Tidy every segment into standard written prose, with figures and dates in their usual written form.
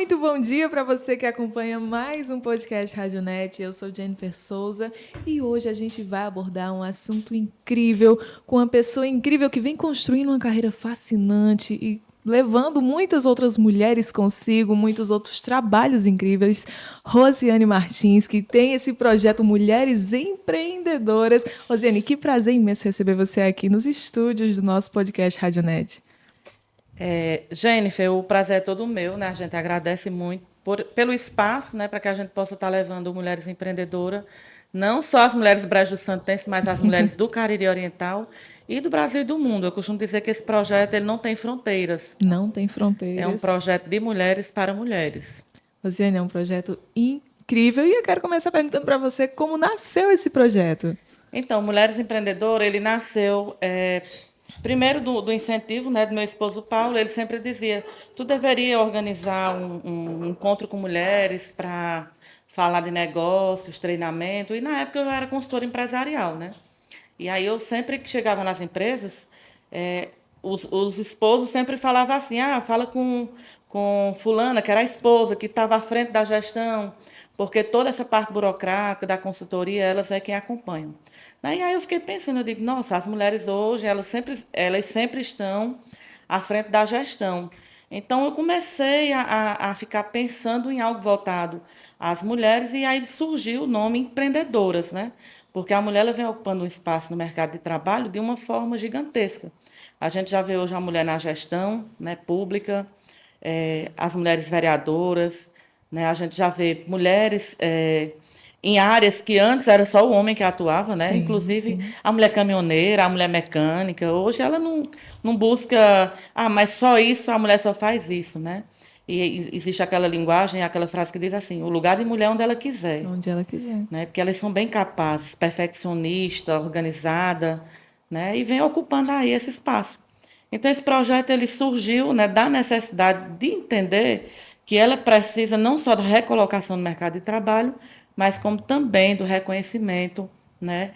Muito bom dia para você que acompanha mais um podcast Radionet. Eu sou Jennifer Souza e hoje a gente vai abordar um assunto incrível com uma pessoa incrível que vem construindo uma carreira fascinante e levando muitas outras mulheres consigo, muitos outros trabalhos incríveis. Rosiane Martins, que tem esse projeto Mulheres Empreendedoras. Rosiane, que prazer imenso receber você aqui nos estúdios do nosso podcast Radionet. Jennifer, o prazer é todo meu, né? A gente agradece muito pelo espaço, né, para que a gente possa estar levando mulheres empreendedoras, não só as mulheres brejo-santenses, mas as mulheres do Cariri Oriental e do Brasil e do mundo. Eu costumo dizer que esse projeto ele não tem fronteiras. Não tem É um fronteiras. projeto de mulheres para mulheres. Rosiane, é um projeto incrível e eu quero começar perguntando para você como nasceu esse projeto. Então, Mulheres Empreendedoras, ele nasceu primeiro do incentivo, né, do meu esposo Paulo. Ele sempre dizia, tu deveria organizar um encontro com mulheres para falar de negócios, treinamento. E na época eu já era consultora empresarial, né? E aí eu sempre que chegava nas empresas, os esposos sempre falavam assim, fala com fulana, que era a esposa, que estava à frente da gestão, porque toda essa parte burocrática da consultoria, elas é quem acompanham. E aí eu fiquei pensando, eu digo, nossa, as mulheres hoje, elas sempre estão à frente da gestão. Então eu comecei a ficar pensando em algo voltado às mulheres, e aí surgiu o nome empreendedoras, né? Porque a mulher ela vem ocupando um espaço no mercado de trabalho de uma forma gigantesca. A gente já vê hoje a mulher na gestão, né, pública, as mulheres vereadoras, né, a gente já vê mulheres em áreas que antes era só o homem que atuava, né? Sim, Inclusive sim. a mulher caminhoneira, a mulher mecânica. Hoje ela não busca, mas só isso, a mulher só faz isso, né? E existe aquela linguagem, aquela frase que diz assim: o lugar de mulher é onde ela quiser, Onde ela quiser. né? Porque elas são bem capazes, perfeccionista, organizada, né? E vem ocupando aí esse espaço. Então esse projeto ele surgiu, né, da necessidade de entender que ela precisa não só da recolocação no mercado de trabalho, mas como também do reconhecimento, né,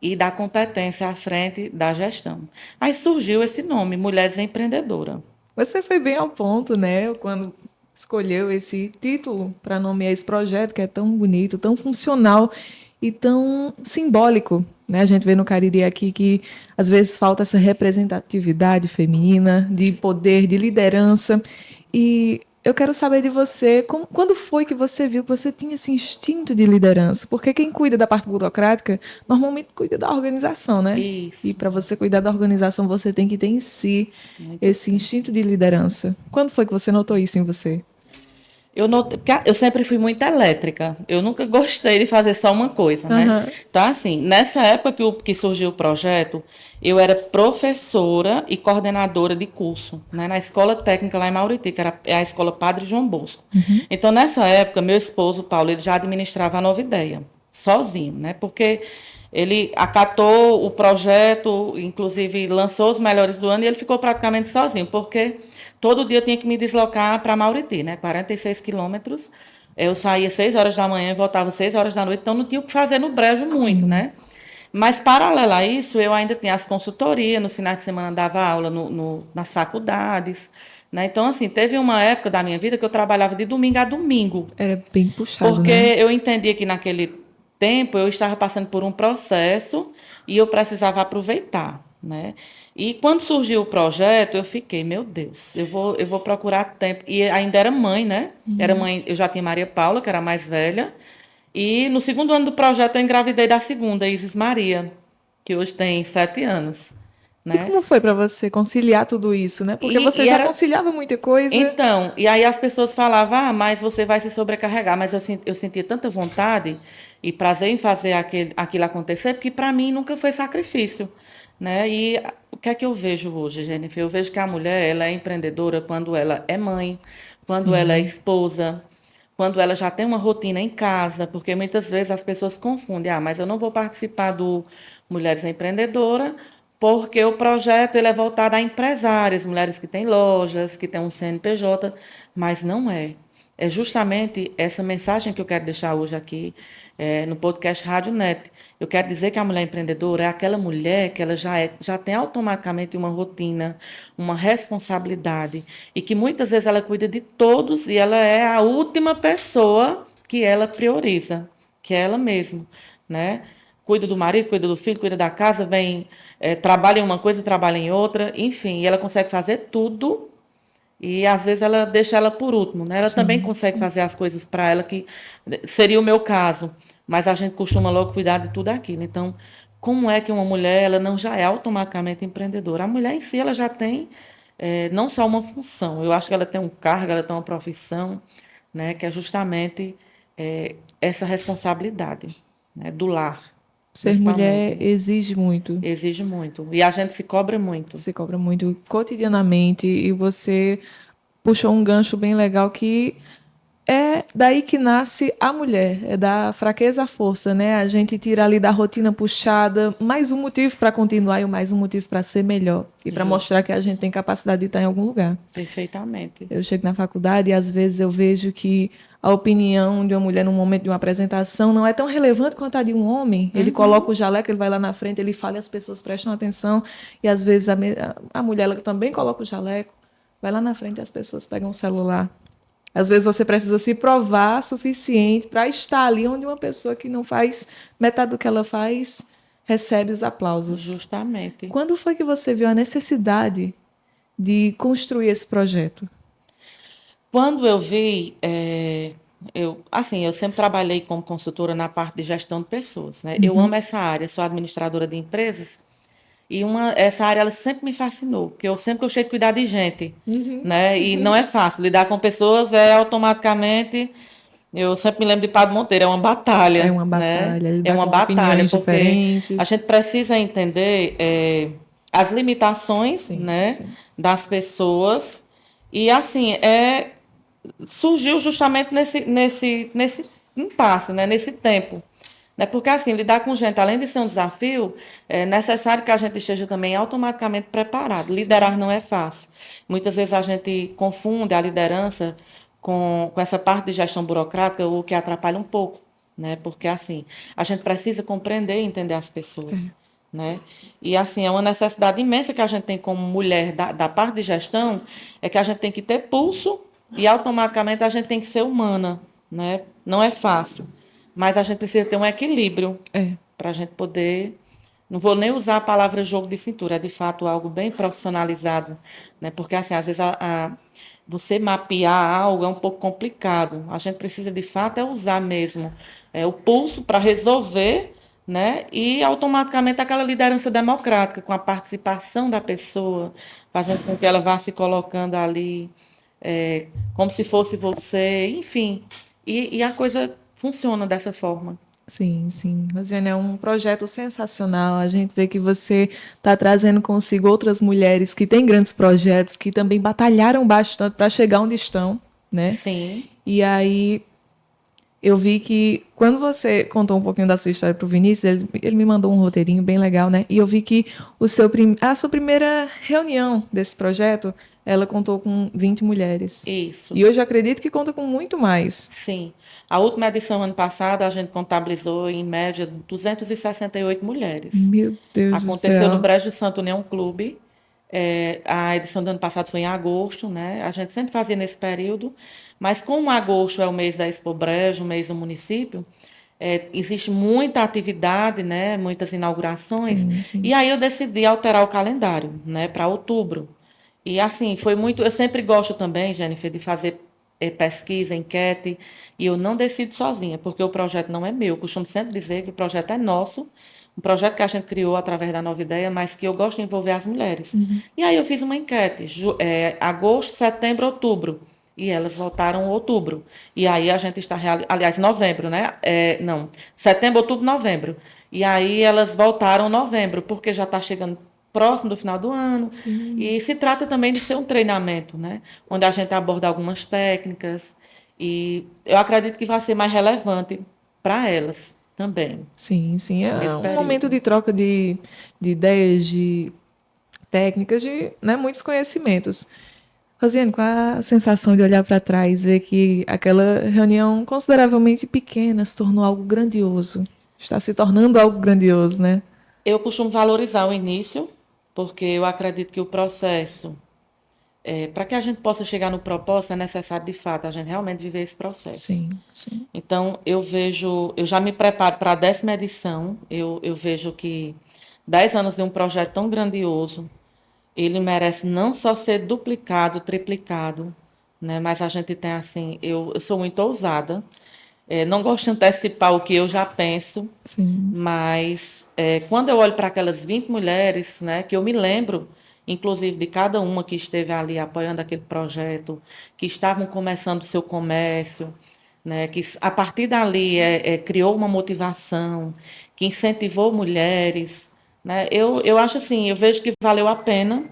e da competência à frente da gestão. Aí surgiu esse nome, Mulheres Empreendedoras. Você foi bem ao ponto, né? Quando escolheu esse título para nomear esse projeto que é tão bonito, tão funcional e tão simbólico, né? A gente vê no Cariri aqui que às vezes falta essa representatividade feminina, de poder, de liderança. E eu quero saber de você, quando foi que você viu que você tinha esse instinto de liderança? Porque quem cuida da parte burocrática normalmente cuida da organização, né? E Isso, para você cuidar da organização, você tem que ter em si muito esse bem. instinto de liderança. Quando foi que você notou isso em você? Porque eu sempre fui muito elétrica. Eu nunca gostei de fazer só uma coisa, né? Aham. Então, assim, nessa época que surgiu o projeto, eu era professora e coordenadora de curso, né? Na escola técnica lá em Mauriti, que era a escola Padre João Bosco. Então, nessa época, meu esposo, Paulo, ele já administrava a Nova Ideia, sozinho, né? Porque ele acatou o projeto, inclusive lançou os melhores do ano, e ele ficou praticamente sozinho, porque todo dia eu tinha que me deslocar para Mauriti, né? 46 quilômetros. Eu saía 6 horas da manhã e voltava 6 horas da noite, então não tinha o que fazer no brejo muito, Sim. né? Mas, paralelo a isso, eu ainda tinha as consultorias, nos finais de semana dava aula nas faculdades, né? Então, assim, teve uma época da minha vida que eu trabalhava de domingo a domingo, Era bem puxado, porque né? eu entendia que naquele tempo eu estava passando por um processo e eu precisava aproveitar, né? E quando surgiu o projeto, eu fiquei, meu Deus, eu vou procurar tempo. E ainda era mãe, né? Era mãe, eu já tinha Maria Paula, que era a mais velha, e no segundo ano do projeto eu engravidei da segunda, Isis Maria, que hoje tem 7 anos, E né? como foi para você conciliar tudo isso, né? Porque E, você e já era conciliava muita coisa. Então, e aí as pessoas falavam, mas você vai se sobrecarregar. Mas eu sentia tanta vontade e prazer em fazer aquilo acontecer, porque para mim nunca foi sacrifício, né? E o que é que eu vejo hoje, Jennifer? Eu vejo que a mulher, ela é empreendedora quando ela é mãe, quando ela é Sim. esposa, quando ela já tem uma rotina em casa, porque muitas vezes as pessoas confundem, mas eu não vou participar do Mulheres Empreendedoras, porque o projeto ele é voltado a empresárias, mulheres que têm lojas, que têm um CNPJ, mas não é. é justamente essa mensagem que eu quero deixar hoje aqui no podcast Rádio Net. Eu quero dizer que a mulher empreendedora é aquela mulher que ela já tem automaticamente uma rotina, uma responsabilidade, e que muitas vezes ela cuida de todos e ela é a última pessoa que ela prioriza, que é ela mesma, né? Cuida do marido, cuida do filho, cuida da casa, trabalha em uma coisa, trabalha em outra, enfim, e ela consegue fazer tudo e às vezes ela deixa ela por último, né? Ela também Sim, consegue sim. fazer as coisas para ela, que seria o meu caso, mas a gente costuma logo cuidar de tudo aquilo. Então, como é que uma mulher ela não já é automaticamente empreendedora? A mulher em si ela já tem não só uma função, eu acho que ela tem um cargo, ela tem uma profissão, né? Que é justamente essa responsabilidade, né? Do lar, Ser mulher principalmente. exige muito. Exige muito. E a gente se cobra muito. Se cobra muito cotidianamente e você puxou um gancho bem legal que é daí que nasce a mulher, é da fraqueza à força, né? A gente tira ali da rotina puxada, mais um motivo para continuar e mais um motivo para ser melhor e para mostrar Justo. que a gente tem capacidade de estar em algum lugar. Perfeitamente. Eu chego na faculdade e às vezes eu vejo que a opinião de uma mulher no momento de uma apresentação não é tão relevante quanto a de um homem. Ele coloca o jaleco, ele vai lá na frente, ele fala e as pessoas prestam atenção. E às vezes a mulher ela também coloca o jaleco, vai lá na frente e as pessoas pegam o celular. Às vezes você precisa se provar suficiente para estar ali onde uma pessoa que não faz metade do que ela faz recebe os aplausos. Justamente. Quando foi que você viu a necessidade de construir esse projeto? Quando eu vi, eu sempre trabalhei como consultora na parte de gestão de pessoas, né? Eu amo essa área, sou administradora de empresas e essa área ela sempre me fascinou, porque eu sempre gostei de cuidar de gente, né? E não é fácil lidar com pessoas, automaticamente. Eu sempre me lembro de Padre Monteiro, é uma É batalha, uma né? batalha, É lidar uma com batalha, opiniões porque a diferentes. gente precisa entender as limitações, Sim, né, sim. das pessoas. E assim, surgiu justamente nesse impasse, né, nesse tempo. Né? Porque assim, lidar com gente, além de ser um desafio, é necessário que a gente esteja também automaticamente preparado. Sim. Liderar não é fácil. Muitas vezes a gente confunde a liderança com essa parte de gestão burocrática, o que atrapalha um pouco, né? Porque assim, a gente precisa compreender e entender as pessoas, né? E assim, é uma necessidade imensa que a gente tem como mulher da parte de gestão, é que a gente tem que ter pulso e automaticamente a gente tem que ser humana, né? Não é fácil, mas a gente precisa ter um equilíbrio É, para a gente poder. Não vou nem usar a palavra jogo de cintura, é de fato algo bem profissionalizado, né? Porque assim, às vezes você mapear algo é um pouco complicado. A gente precisa de fato usar mesmo o pulso para resolver, né? E automaticamente aquela liderança democrática, com a participação da pessoa, fazendo com que ela vá se colocando ali como se fosse você, enfim. E a coisa funciona dessa forma. sim, sim. Rosiane, é um projeto sensacional. A gente vê que você está trazendo consigo outras mulheres que têm grandes projetos, que também batalharam bastante para chegar onde estão, né? Sim, E aí eu vi que quando você contou um pouquinho da sua história para o Vinícius, ele me mandou um roteirinho bem legal, né? E eu vi que a sua primeira reunião desse projeto, ela contou com 20 mulheres. isso. E hoje eu acredito que conta com muito mais. Sim. A última edição, ano passado, a gente contabilizou, em média, 268 mulheres. Meu Deus do Aconteceu no céu. Brejo Santo União Clube. A edição do ano passado foi em agosto, né? A gente sempre fazia nesse período, mas como agosto é o mês da Expo Brejo, o mês do município, existe muita atividade, né? Muitas inaugurações, Sim, sim. e aí eu decidi alterar o calendário, né? Para outubro. E assim, foi muito. Eu sempre gosto também, Jennifer, de fazer pesquisa, enquete, e eu não decido sozinha, porque o projeto não é meu. Eu costumo sempre dizer que o projeto é nosso, um projeto que a gente criou através da Nova Ideia, mas que eu gosto de envolver as mulheres. E aí eu fiz uma enquete, agosto, setembro, outubro. E elas votaram outubro. E aí a gente está aliás, novembro, né? Não, setembro, outubro, novembro. E aí elas voltaram novembro, porque já está chegando próximo do final do ano. Sim, E se trata também de ser um treinamento, né? Onde a gente aborda algumas técnicas. E eu acredito que vai ser mais relevante para elas também, sim, sim. É nesse um momento período. de troca de ideias, de técnicas, de, né, muitos conhecimentos. Rosiane, qual a sensação de olhar para trás, ver que aquela reunião consideravelmente pequena se tornou algo grandioso? Está se tornando algo grandioso, né? Eu costumo valorizar o início, porque eu acredito que o processo, para que a gente possa chegar no propósito, é necessário, de fato, a gente realmente viver esse processo. Sim, sim. Então, eu já me preparo para a 10ª edição, eu vejo que 10 anos de um projeto tão grandioso, ele merece não só ser duplicado, triplicado, né? Mas a gente tem assim, eu sou muito ousada, não gosto de antecipar o que eu já penso, Sim. mas quando eu olho para aquelas 20 mulheres, né, que eu me lembro, inclusive, de cada uma que esteve ali apoiando aquele projeto, que estavam começando o seu comércio, né, que a partir dali criou uma motivação, que incentivou mulheres, né, eu acho assim, eu vejo que valeu a pena,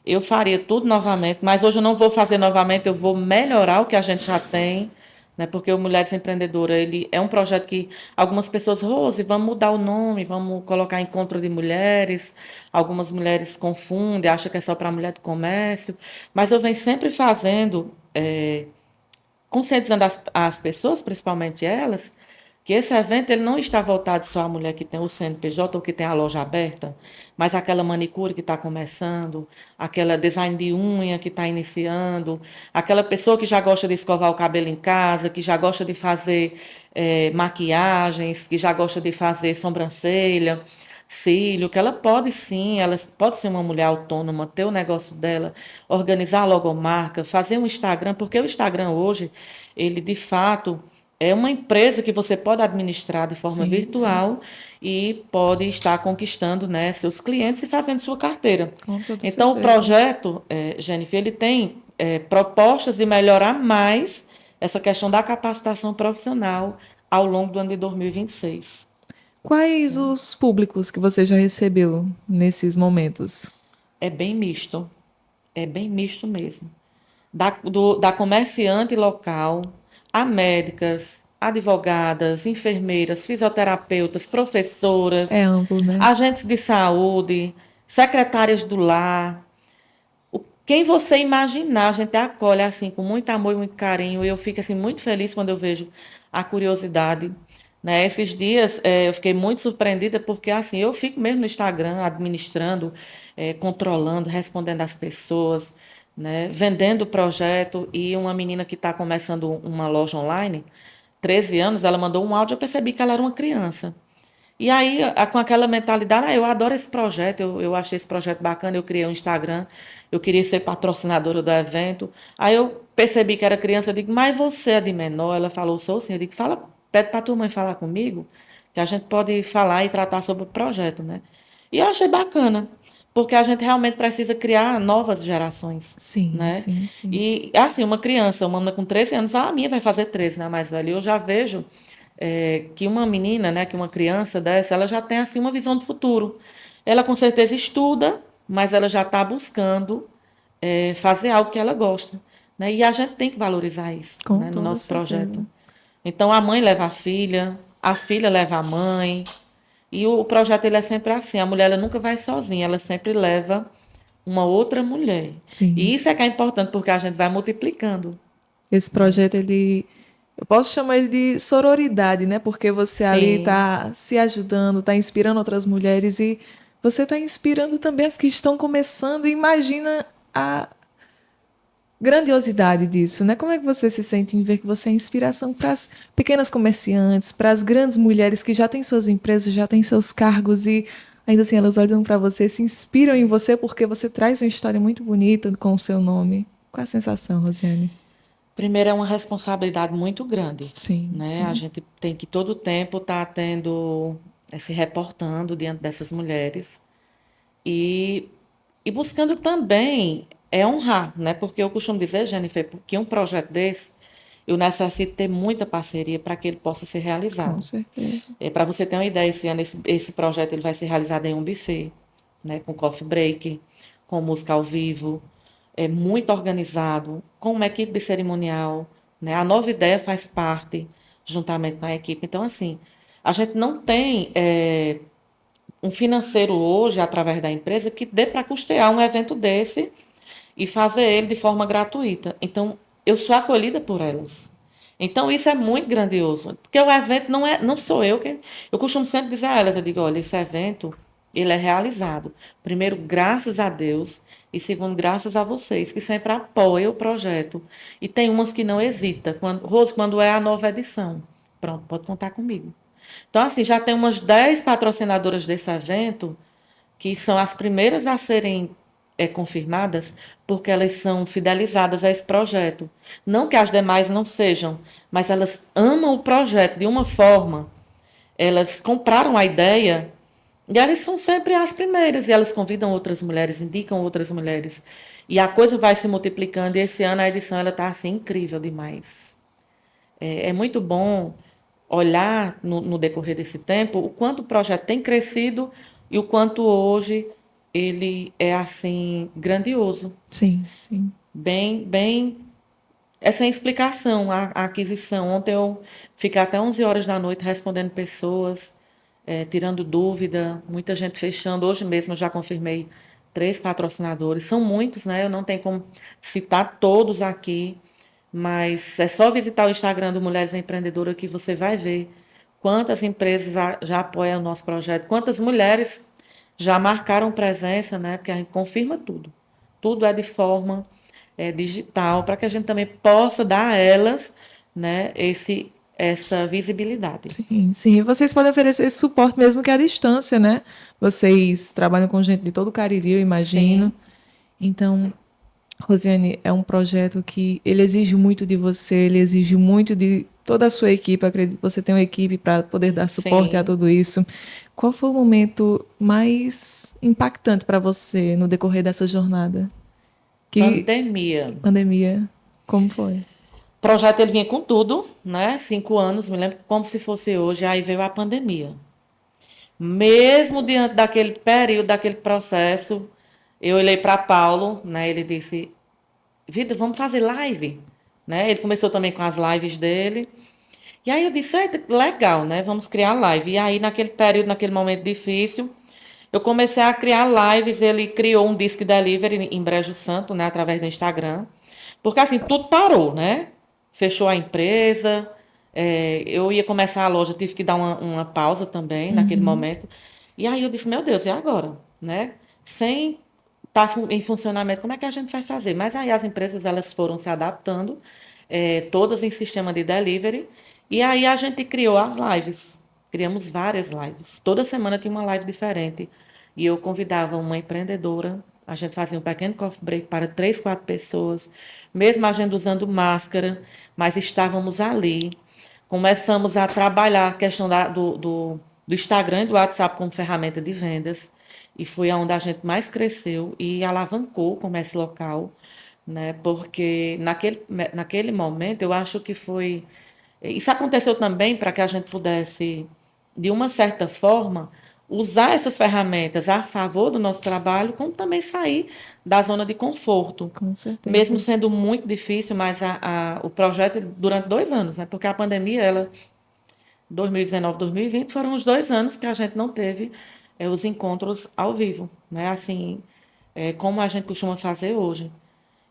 eu faria tudo novamente, mas hoje eu não vou fazer novamente, eu vou melhorar o que a gente já tem, né? Porque o Mulheres Empreendedoras, ele é um projeto que algumas pessoas, Rose, vamos mudar o nome, vamos colocar Encontro de Mulheres. Algumas mulheres confundem, acham que é só para mulher do comércio, mas eu venho sempre fazendo, conscientizando as pessoas, principalmente elas, que esse evento ele não está voltado só à mulher que tem o CNPJ ou que tem a loja aberta, mas aquela manicure que está começando, aquela design de unha que está iniciando, aquela pessoa que já gosta de escovar o cabelo em casa, que já gosta de fazer maquiagens, que já gosta de fazer sobrancelha, cílio, que ela pode sim, ela pode ser uma mulher autônoma, ter o negócio dela, organizar a logomarca, fazer um Instagram, porque o Instagram hoje, ele de fato é uma empresa que você pode administrar de forma Sim, sim. virtual e pode estar conquistando, né, seus clientes e fazendo sua carteira. Com toda Então, o certeza. projeto, Jennifer, ele tem propostas de melhorar mais essa questão da capacitação profissional ao longo do ano de 2026. Quais os públicos que você já recebeu nesses momentos? É bem misto, é bem misto mesmo. Da comerciante local a médicas, advogadas, enfermeiras, fisioterapeutas, É professoras, amplo, né? agentes de saúde, secretárias do lar. Quem você imaginar, a gente acolhe assim com muito amor e muito carinho. E eu fico assim muito feliz quando eu vejo a curiosidade. Né? Esses dias eu fiquei muito surpreendida porque assim eu fico mesmo no Instagram administrando, controlando, respondendo às pessoas, né? Vendendo o projeto e uma menina que está começando uma loja online, 13 anos, ela mandou um áudio, eu percebi que ela era uma criança. E aí, com aquela mentalidade, eu adoro esse projeto, eu achei esse projeto bacana, eu criei um Instagram, eu queria ser patrocinadora do evento. Aí eu percebi que era criança, eu digo, mas você é de menor? Ela falou, sou sim. Eu digo, fala, pede para a tua mãe falar comigo, que a gente pode falar e tratar sobre o projeto, né? E eu achei bacana, porque a gente realmente precisa criar novas gerações, Sim, né? sim, sim. E, assim, uma criança, uma menina com 13 anos, a minha vai fazer 13, né, mais velha, eu já vejo que uma menina, né, que uma criança dessa, ela já tem assim uma visão do futuro. Ela com certeza estuda, mas ela já está buscando fazer algo que ela gosta, né? E a gente tem que valorizar isso, Com né, no toda nosso projeto. certeza. Então a mãe leva a filha leva a mãe, e o projeto ele é sempre assim. A mulher ela nunca vai sozinha, ela sempre leva uma outra mulher. Sim. E isso é que é importante porque a gente vai multiplicando. Esse projeto, ele. Eu posso chamar ele de sororidade, né? Porque você ali Sim, está se ajudando, está inspirando outras mulheres e você está inspirando também as que estão começando. Imagina a grandiosidade disso, né? Como é que você se sente em ver que você é inspiração para as pequenas comerciantes, para as grandes mulheres que já têm suas empresas, já têm seus cargos e ainda assim elas olham para você, se inspiram em você porque você traz uma história muito bonita com o seu nome. Qual é a sensação, Rosiane? primeiro, é uma responsabilidade muito grande, Sim, né? A sim. gente tem que todo tempo estar tendo, se reportando diante dessas mulheres e, e buscando também honrar, né? Porque eu costumo dizer, Jennifer, que um projeto desse, eu necessito ter muita parceria para que ele possa ser Com realizado. certeza. Para você ter uma ideia, esse ano esse projeto ele vai ser realizado em um buffet, né? Com coffee break, com música ao vivo, muito organizado, com uma equipe de cerimonial, né? A Nova Ideia faz parte, juntamente com a equipe. Então, assim, a gente não tem um financeiro hoje, através da empresa, que dê para custear um evento desse e fazer ele de forma gratuita. Então, eu sou acolhida por elas. Então, isso é muito grandioso. Porque o evento não sou eu que. Eu costumo sempre dizer a elas, eu digo, olha, esse evento, ele é realizado. Primeiro, graças a Deus, e segundo, graças a vocês, que sempre apoiam o projeto. E tem umas que não hesitam. Rose, quando é a nova edição, pronto, pode contar comigo. Então, assim, já tem umas 10 patrocinadoras desse evento, que são as primeiras a serem confirmadas, porque elas são fidelizadas a esse projeto. Não que as demais não sejam, mas elas amam o projeto de uma forma, elas compraram a ideia e elas são sempre as primeiras, e elas convidam outras mulheres, indicam outras mulheres. E a coisa vai se multiplicando, e esse ano a edição está assim, incrível demais. É muito bom olhar no decorrer desse tempo o quanto o projeto tem crescido e o quanto hoje ele é assim grandioso, Sim, sim. bem é sem explicação a aquisição. Ontem eu fiquei até 11 horas da noite respondendo pessoas, tirando dúvida, muita gente fechando. Hoje mesmo eu já confirmei 3 patrocinadores. São muitos, né? Eu não tenho como citar todos aqui, mas é só visitar o Instagram do Mulheres Empreendedoras que você vai ver quantas empresas já apoiam o nosso projeto, quantas mulheres já marcaram presença, né? Porque a gente confirma tudo. Tudo é de forma digital, para que a gente também possa dar a elas, né, essa visibilidade. Sim, sim. E vocês podem oferecer esse suporte mesmo que à distância, né? Vocês trabalham com gente de todo o Cariri, eu imagino. Sim, Então, Rosiane, é um projeto que ele exige muito de você, ele exige muito de toda a sua equipe. Eu acredito que você tem uma equipe para poder dar suporte a sim. tudo isso. Qual foi o momento mais impactante para você no decorrer dessa jornada? Que Pandemia. pandemia, como foi? O projeto ele vinha com tudo, né? 5 anos, me lembro como se fosse hoje, aí veio a pandemia. Mesmo diante daquele período, daquele processo, eu olhei para Paulo, né? Ele disse: Vida, vamos fazer live, né? Ele começou também com as lives dele. E aí eu disse: legal, né? Vamos criar live. E aí, naquele período, naquele momento difícil, eu comecei a criar lives. Ele criou um Disque Delivery em Brejo Santo, né? Através do Instagram. Porque assim, tudo parou, né? Fechou a empresa. Eu ia começar a loja, tive que dar uma pausa também naquele Uhum. momento. E aí eu disse, meu Deus, e agora? Né? Sem estar em funcionamento, como é que a gente vai fazer? Mas aí as empresas elas foram se adaptando, todas em sistema de delivery, e aí a gente criou as lives. Criamos várias lives. Toda semana tinha uma live diferente. E eu convidava uma empreendedora, a gente fazia um pequeno coffee break para 3, 4 pessoas, mesmo a gente usando máscara, mas estávamos ali. Começamos a trabalhar a questão do Instagram e do WhatsApp como ferramenta de vendas. E foi onde a gente mais cresceu e alavancou o comércio local, né? Porque naquele momento eu acho que foi. Isso aconteceu também para que a gente pudesse, de uma certa forma, usar essas ferramentas a favor do nosso trabalho, como também sair da zona de conforto. Com Mesmo certeza. sendo muito difícil, mas o projeto durante 2 anos, né? Porque a pandemia, ela, 2019, 2020, foram os 2 anos que a gente não teve os encontros ao vivo, né? Assim, como a gente costuma fazer hoje.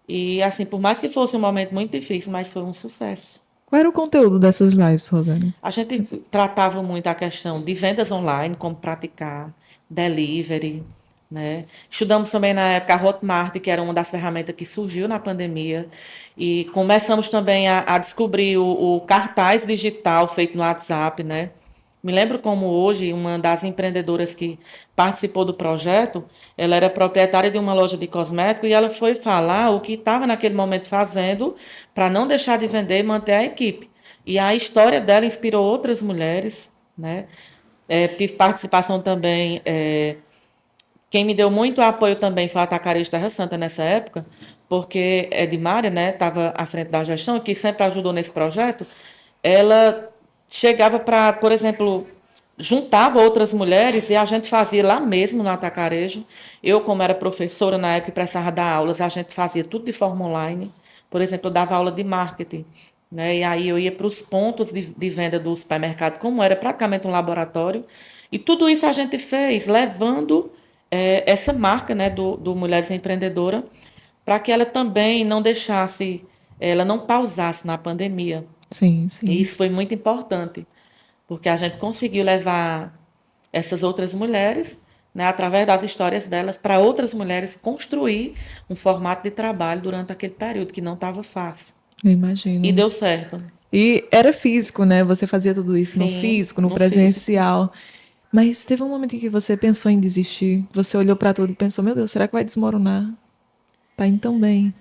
E assim, por mais que fosse um momento muito difícil, mas foi um sucesso. Qual era o conteúdo dessas lives, Rosane? A gente tratava muito a questão de vendas online, como praticar, delivery, né? Estudamos também na época a Hotmart, que era uma das ferramentas que surgiu na pandemia, e começamos também a descobrir o cartaz digital feito no WhatsApp, né? Me lembro como hoje uma das empreendedoras que participou do projeto, ela era proprietária de uma loja de cosméticos e ela foi falar o que estava naquele momento fazendo para não deixar de vender e manter a equipe. E a história dela inspirou outras mulheres, né? Tive participação também. Quem me deu muito apoio também foi a Atacarejo Terra Santa nessa época, porque Edmária, né, estava à frente da gestão, que sempre ajudou nesse projeto. Ela chegava para, por exemplo, juntava outras mulheres e a gente fazia lá mesmo no Atacarejo. Eu, como era professora na época e precisava dar aulas, a gente fazia tudo de forma online. Por exemplo, eu dava aula de marketing, né? E aí eu ia para os pontos de venda do supermercado, como era praticamente um laboratório. E tudo isso a gente fez levando essa marca, né, do Mulheres Empreendedoras para que ela também não deixasse, ela não pausasse na pandemia. Sim, E sim. isso foi muito importante, porque a gente conseguiu levar essas outras mulheres, né, através das histórias delas, para outras mulheres construir um formato de trabalho durante aquele período que não estava fácil. Eu E imagino. deu certo. E era físico, né? Você fazia tudo isso no Sim, físico, no no físico. presencial. Mas teve um momento em que você pensou em desistir. Você olhou para tudo e pensou: meu Deus, será que vai desmoronar? Tá indo tão bem.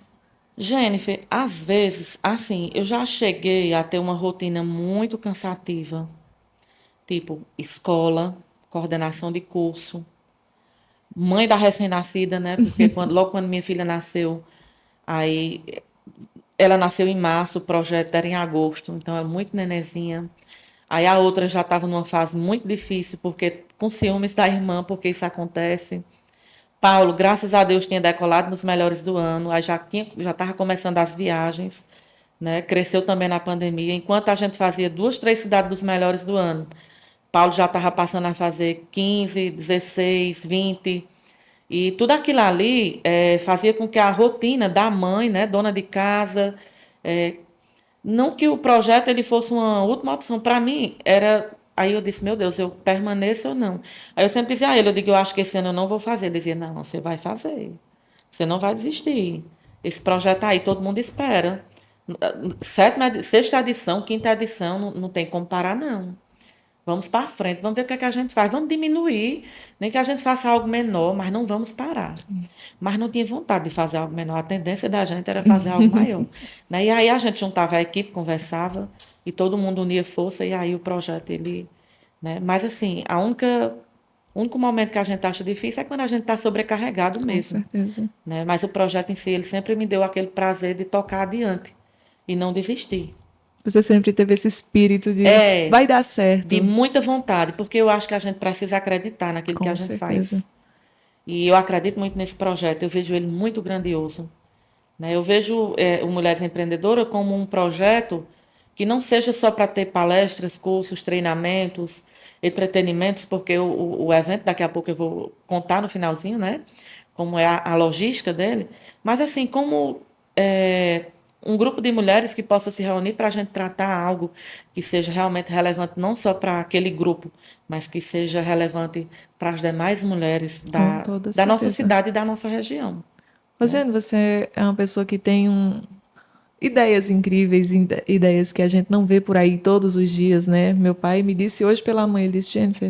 Jennifer, às vezes, assim, eu já cheguei a ter uma rotina muito cansativa, tipo escola, coordenação de curso, mãe da recém-nascida, né? Porque logo quando minha filha nasceu, aí ela nasceu em março, o projeto era em agosto, então ela muito nenezinha. Aí a outra já estava numa fase muito difícil, porque com ciúmes da irmã, porque isso acontece. Paulo, graças a Deus, tinha decolado nos melhores do ano, aí já estava começando as viagens, né? Cresceu também na pandemia. Enquanto a gente fazia 2, 3 cidades dos melhores do ano, Paulo já estava passando a fazer 15, 16, 20. E tudo aquilo ali fazia com que a rotina da mãe, né, dona de casa, eh, não que o projeto ele fosse uma última opção. Para mim, era. Aí eu disse, meu Deus, eu permaneço ou não? Aí eu sempre dizia a ele, eu digo, eu acho que esse ano eu não vou fazer. Ele dizia, não, você vai fazer. Você não vai desistir. Esse projeto aí, todo mundo espera. Sexta edição, quinta edição, não, não tem como parar, não. Vamos para frente, vamos ver o que é que a gente faz. Vamos diminuir, nem que a gente faça algo menor, mas não vamos parar. Mas não tinha vontade de fazer algo menor. A tendência da gente era fazer algo maior. Né? E aí a gente juntava a equipe, conversava, e todo mundo unia força, e aí o projeto, ele... Né? Mas assim, o único momento que a gente acha difícil é quando a gente está sobrecarregado Com mesmo. certeza. Né? Mas o projeto em si, ele sempre me deu aquele prazer de tocar adiante e não desistir. Você sempre teve esse espírito de É, vai dar de certo. muita vontade, porque eu acho que a gente precisa acreditar naquilo que a Com gente certeza. faz. E eu acredito muito nesse projeto, eu vejo ele muito grandioso. Né? Eu vejo o Mulheres Empreendedoras como um projeto que não seja só para ter palestras, cursos, treinamentos, entretenimentos, porque o evento, daqui a pouco eu vou contar no finalzinho, né? Como é a logística dele, mas assim, como um grupo de mulheres que possa se reunir para a gente tratar algo que seja realmente relevante, não só para aquele grupo, mas que seja relevante para as demais mulheres Com da, toda da nossa certeza. cidade e da nossa região. Né? Rosiane, você é uma pessoa que tem ideias incríveis, ideias que a gente não vê por aí todos os dias, né? Meu pai me disse hoje pela manhã, ele disse, Jennifer,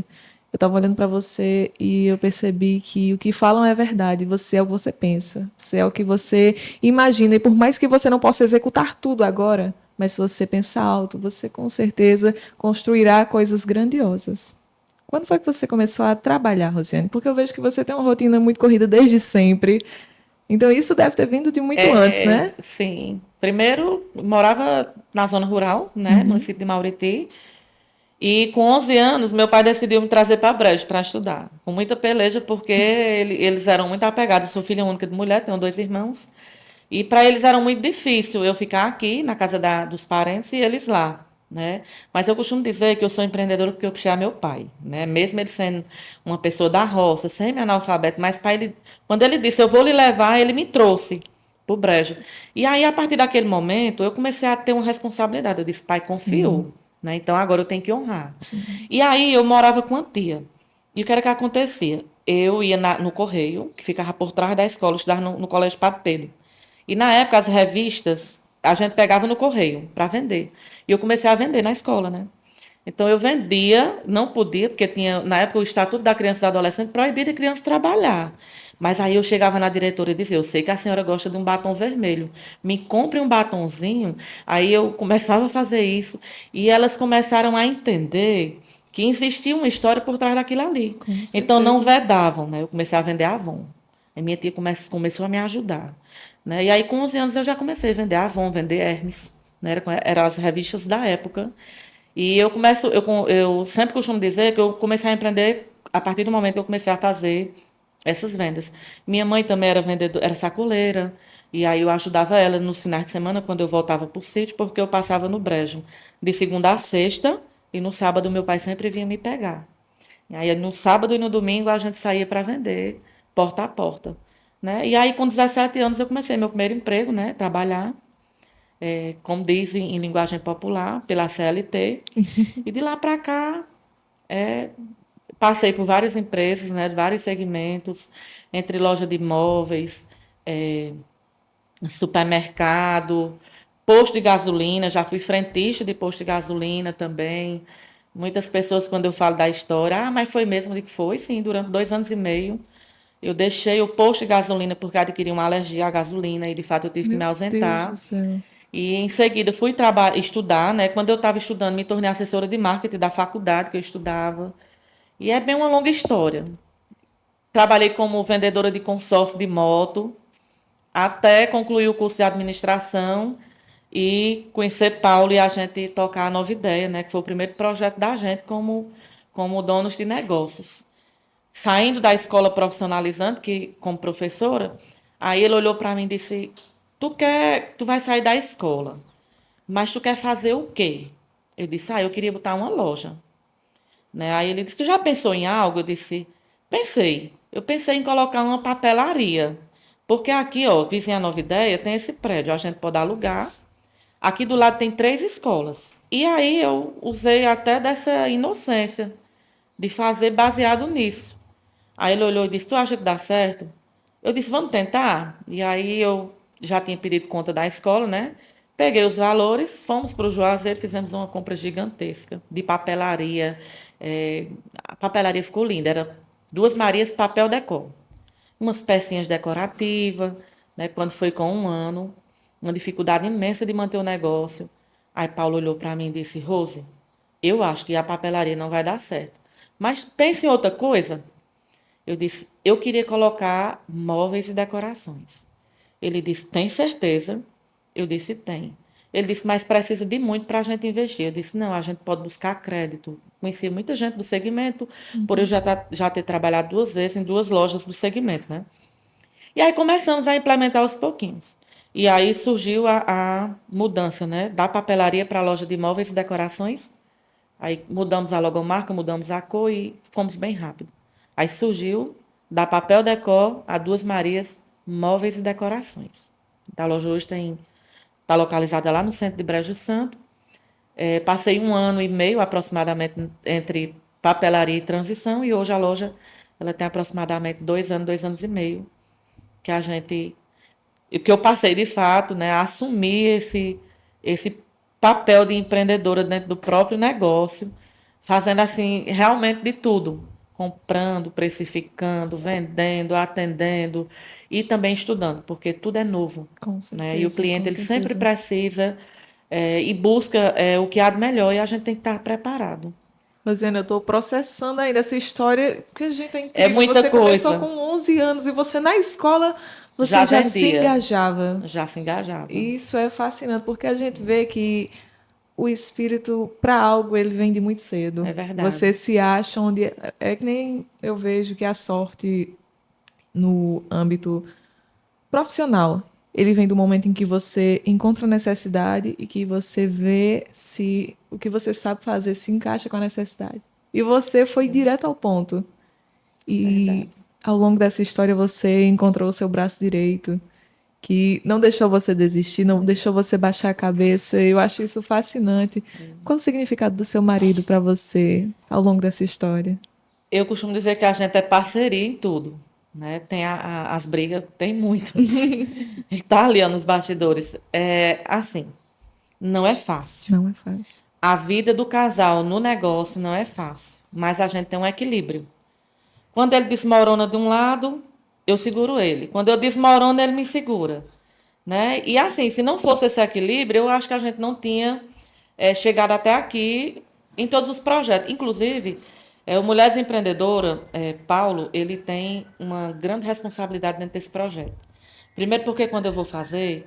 eu estava olhando para você e eu percebi que o que falam é verdade, você é o que você pensa, você é o que você imagina, e por mais que você não possa executar tudo agora, mas se você pensar alto, você com certeza construirá coisas grandiosas. Quando foi que você começou a trabalhar, Rosiane? Porque eu vejo que você tem uma rotina muito corrida desde sempre. Então isso deve ter vindo de muito antes, né? Sim. Primeiro, morava na zona rural, né, município de Mauriti, e com 11 anos, meu pai decidiu me trazer para Brejo para estudar, com muita peleja, porque eles eram muito apegados. Eu sou filha única de mulher, tenho 2 irmãos, e para eles era muito difícil eu ficar aqui na casa dos parentes e eles lá, né? Mas eu costumo dizer que eu sou empreendedora porque eu puxei a meu pai, né? Mesmo ele sendo uma pessoa da roça, semi-analfabeto, mas pai, quando ele disse eu vou lhe levar, ele me trouxe para o Brejo. E aí, a partir daquele momento, eu comecei a ter uma responsabilidade. Eu disse, pai, Sim, confiou, né? Então agora eu tenho que honrar. sim. E aí eu morava com a tia. E o que era que acontecia? Eu ia no Correio, que ficava por trás da escola, eu estudava no Colégio Padre Pedro. E na época as revistas a gente pegava no correio para vender. E eu comecei a vender na escola, né? Então eu vendia, não podia, porque tinha na época o Estatuto da Criança e do Adolescente proibia de criança trabalhar. Mas aí eu chegava na diretora e dizia: eu sei que a senhora gosta de um batom vermelho, me compre um batonzinho. Aí eu começava a fazer isso e elas começaram a entender que existia uma história por trás daquilo ali. Com Então não certeza. vedavam, né? Eu comecei a vender Avon. A minha tia começou a me ajudar. Né? E aí, com 11 anos, eu já comecei a vender Avon, vender Hermes. Né? Eram as revistas da época. E eu sempre costumo dizer que eu comecei a empreender a partir do momento que eu comecei a fazer essas vendas. Minha mãe também era vendedora, era sacoleira, e aí eu ajudava ela nos finais de semana quando eu voltava para o sítio, porque eu passava no Brejo de segunda a sexta, e no sábado meu pai sempre vinha me pegar. E aí no sábado e no domingo a gente saía para vender porta a porta. né? E aí, com 17 anos, eu comecei meu primeiro emprego, né? Trabalhar, como dizem em linguagem popular, pela CLT. E de lá para cá, passei por várias empresas, né? De vários segmentos, entre loja de imóveis, supermercado, posto de gasolina, já fui frentista de posto de gasolina também. Muitas pessoas, quando eu falo da história, mas foi mesmo de que foi, sim, durante 2 anos e meio. Eu deixei o posto de gasolina porque adquiri uma alergia à gasolina e, de fato, eu tive que me Meu Deus do ausentar. céu. E, em seguida, fui estudar, né? Quando eu estava estudando, me tornei assessora de marketing da faculdade que eu estudava. E é bem uma longa história. Trabalhei como vendedora de consórcio de moto, até concluir o curso de administração e conhecer Paulo e a gente tocar a Nova Ideia, né? Que foi o primeiro projeto da gente como donos de negócios. Saindo da escola profissionalizante, que como professora, aí ele olhou para mim e disse: tu vai sair da escola, mas tu quer fazer o quê? Eu disse: eu queria botar uma loja, né? Aí ele disse: tu já pensou em algo? Eu disse: pensei. Eu pensei em colocar uma papelaria, porque aqui, ó, vizinha Nova Ideia, tem esse prédio, a gente pode alugar. Aqui do lado tem 3 escolas. E aí eu usei até dessa inocência de fazer baseado nisso. Aí ele olhou e disse: tu acha que dá certo? Eu disse: vamos tentar. E aí eu já tinha pedido conta da escola, né? Peguei os valores, fomos para o Juazeiro, fizemos uma compra gigantesca de papelaria. A papelaria ficou linda, era duas Marias papel decor, umas pecinhas decorativas, né? Quando foi com 1 ano, uma dificuldade imensa de manter o negócio. Aí Paulo olhou para mim e disse: Rose, eu acho que a papelaria não vai dar certo. Mas pense em outra coisa. Eu disse: eu queria colocar móveis e decorações. Ele disse: tem certeza? Eu disse: tem. Ele disse: mas precisa de muito para a gente investir. Eu disse: não, a gente pode buscar crédito. Conheci muita gente do segmento, por eu já ter trabalhado 2 vezes em 2 lojas do segmento, né? E aí começamos a implementar aos pouquinhos. E aí surgiu a mudança, né? Da papelaria para a loja de móveis e decorações. Aí mudamos a logomarca, mudamos a cor e fomos bem rápido. Aí surgiu da Papel Decor a Duas Marias Móveis e Decorações. A loja hoje está localizada lá no centro de Brejo Santo. Passei 1 ano e meio aproximadamente entre papelaria e transição e hoje a loja ela tem aproximadamente 2 anos, 2 anos e meio que a gente que eu passei de fato, né, a assumir esse papel de empreendedora dentro do próprio negócio, fazendo assim realmente de tudo, comprando, precificando, vendendo, atendendo e também estudando, porque tudo é novo, né? E o Com cliente ele sempre certeza. precisa e busca o que há de melhor e a gente tem que estar preparado. Rosiane, eu estou processando ainda essa história, que gente é É incrível. muita Você começou com coisa. 11 anos e você na escola Já você já se vendia, engajava. já se engajava. E isso é fascinante, porque a gente vê que o espírito para algo ele vem de muito É cedo. verdade. Você se acha onde é que nem eu vejo que a sorte no âmbito profissional, ele vem do momento em que você encontra a necessidade e que você vê se o que você sabe fazer se encaixa com a necessidade. E você foi direto ao ponto. E Verdade. ao longo dessa história você encontrou o seu braço direito, que não deixou você desistir, não deixou você baixar a cabeça. Eu acho isso fascinante. Qual o significado do seu marido para você ao longo dessa história? Eu costumo dizer que a gente é parceria em tudo, né? Tem as brigas, tem muitas. E tá ali, ó, nos bastidores. É assim, não é fácil. Não é fácil. A vida do casal no negócio não é fácil, mas a gente tem um equilíbrio. Quando ele desmorona de um lado, eu seguro ele. Quando eu desmorono, ele me segura, né? E assim, se não fosse esse equilíbrio, eu acho que a gente não tinha chegado até aqui em todos os projetos. Inclusive, o Mulheres Empreendedoras, Paulo, ele tem uma grande responsabilidade dentro desse projeto. Primeiro porque quando eu vou fazer,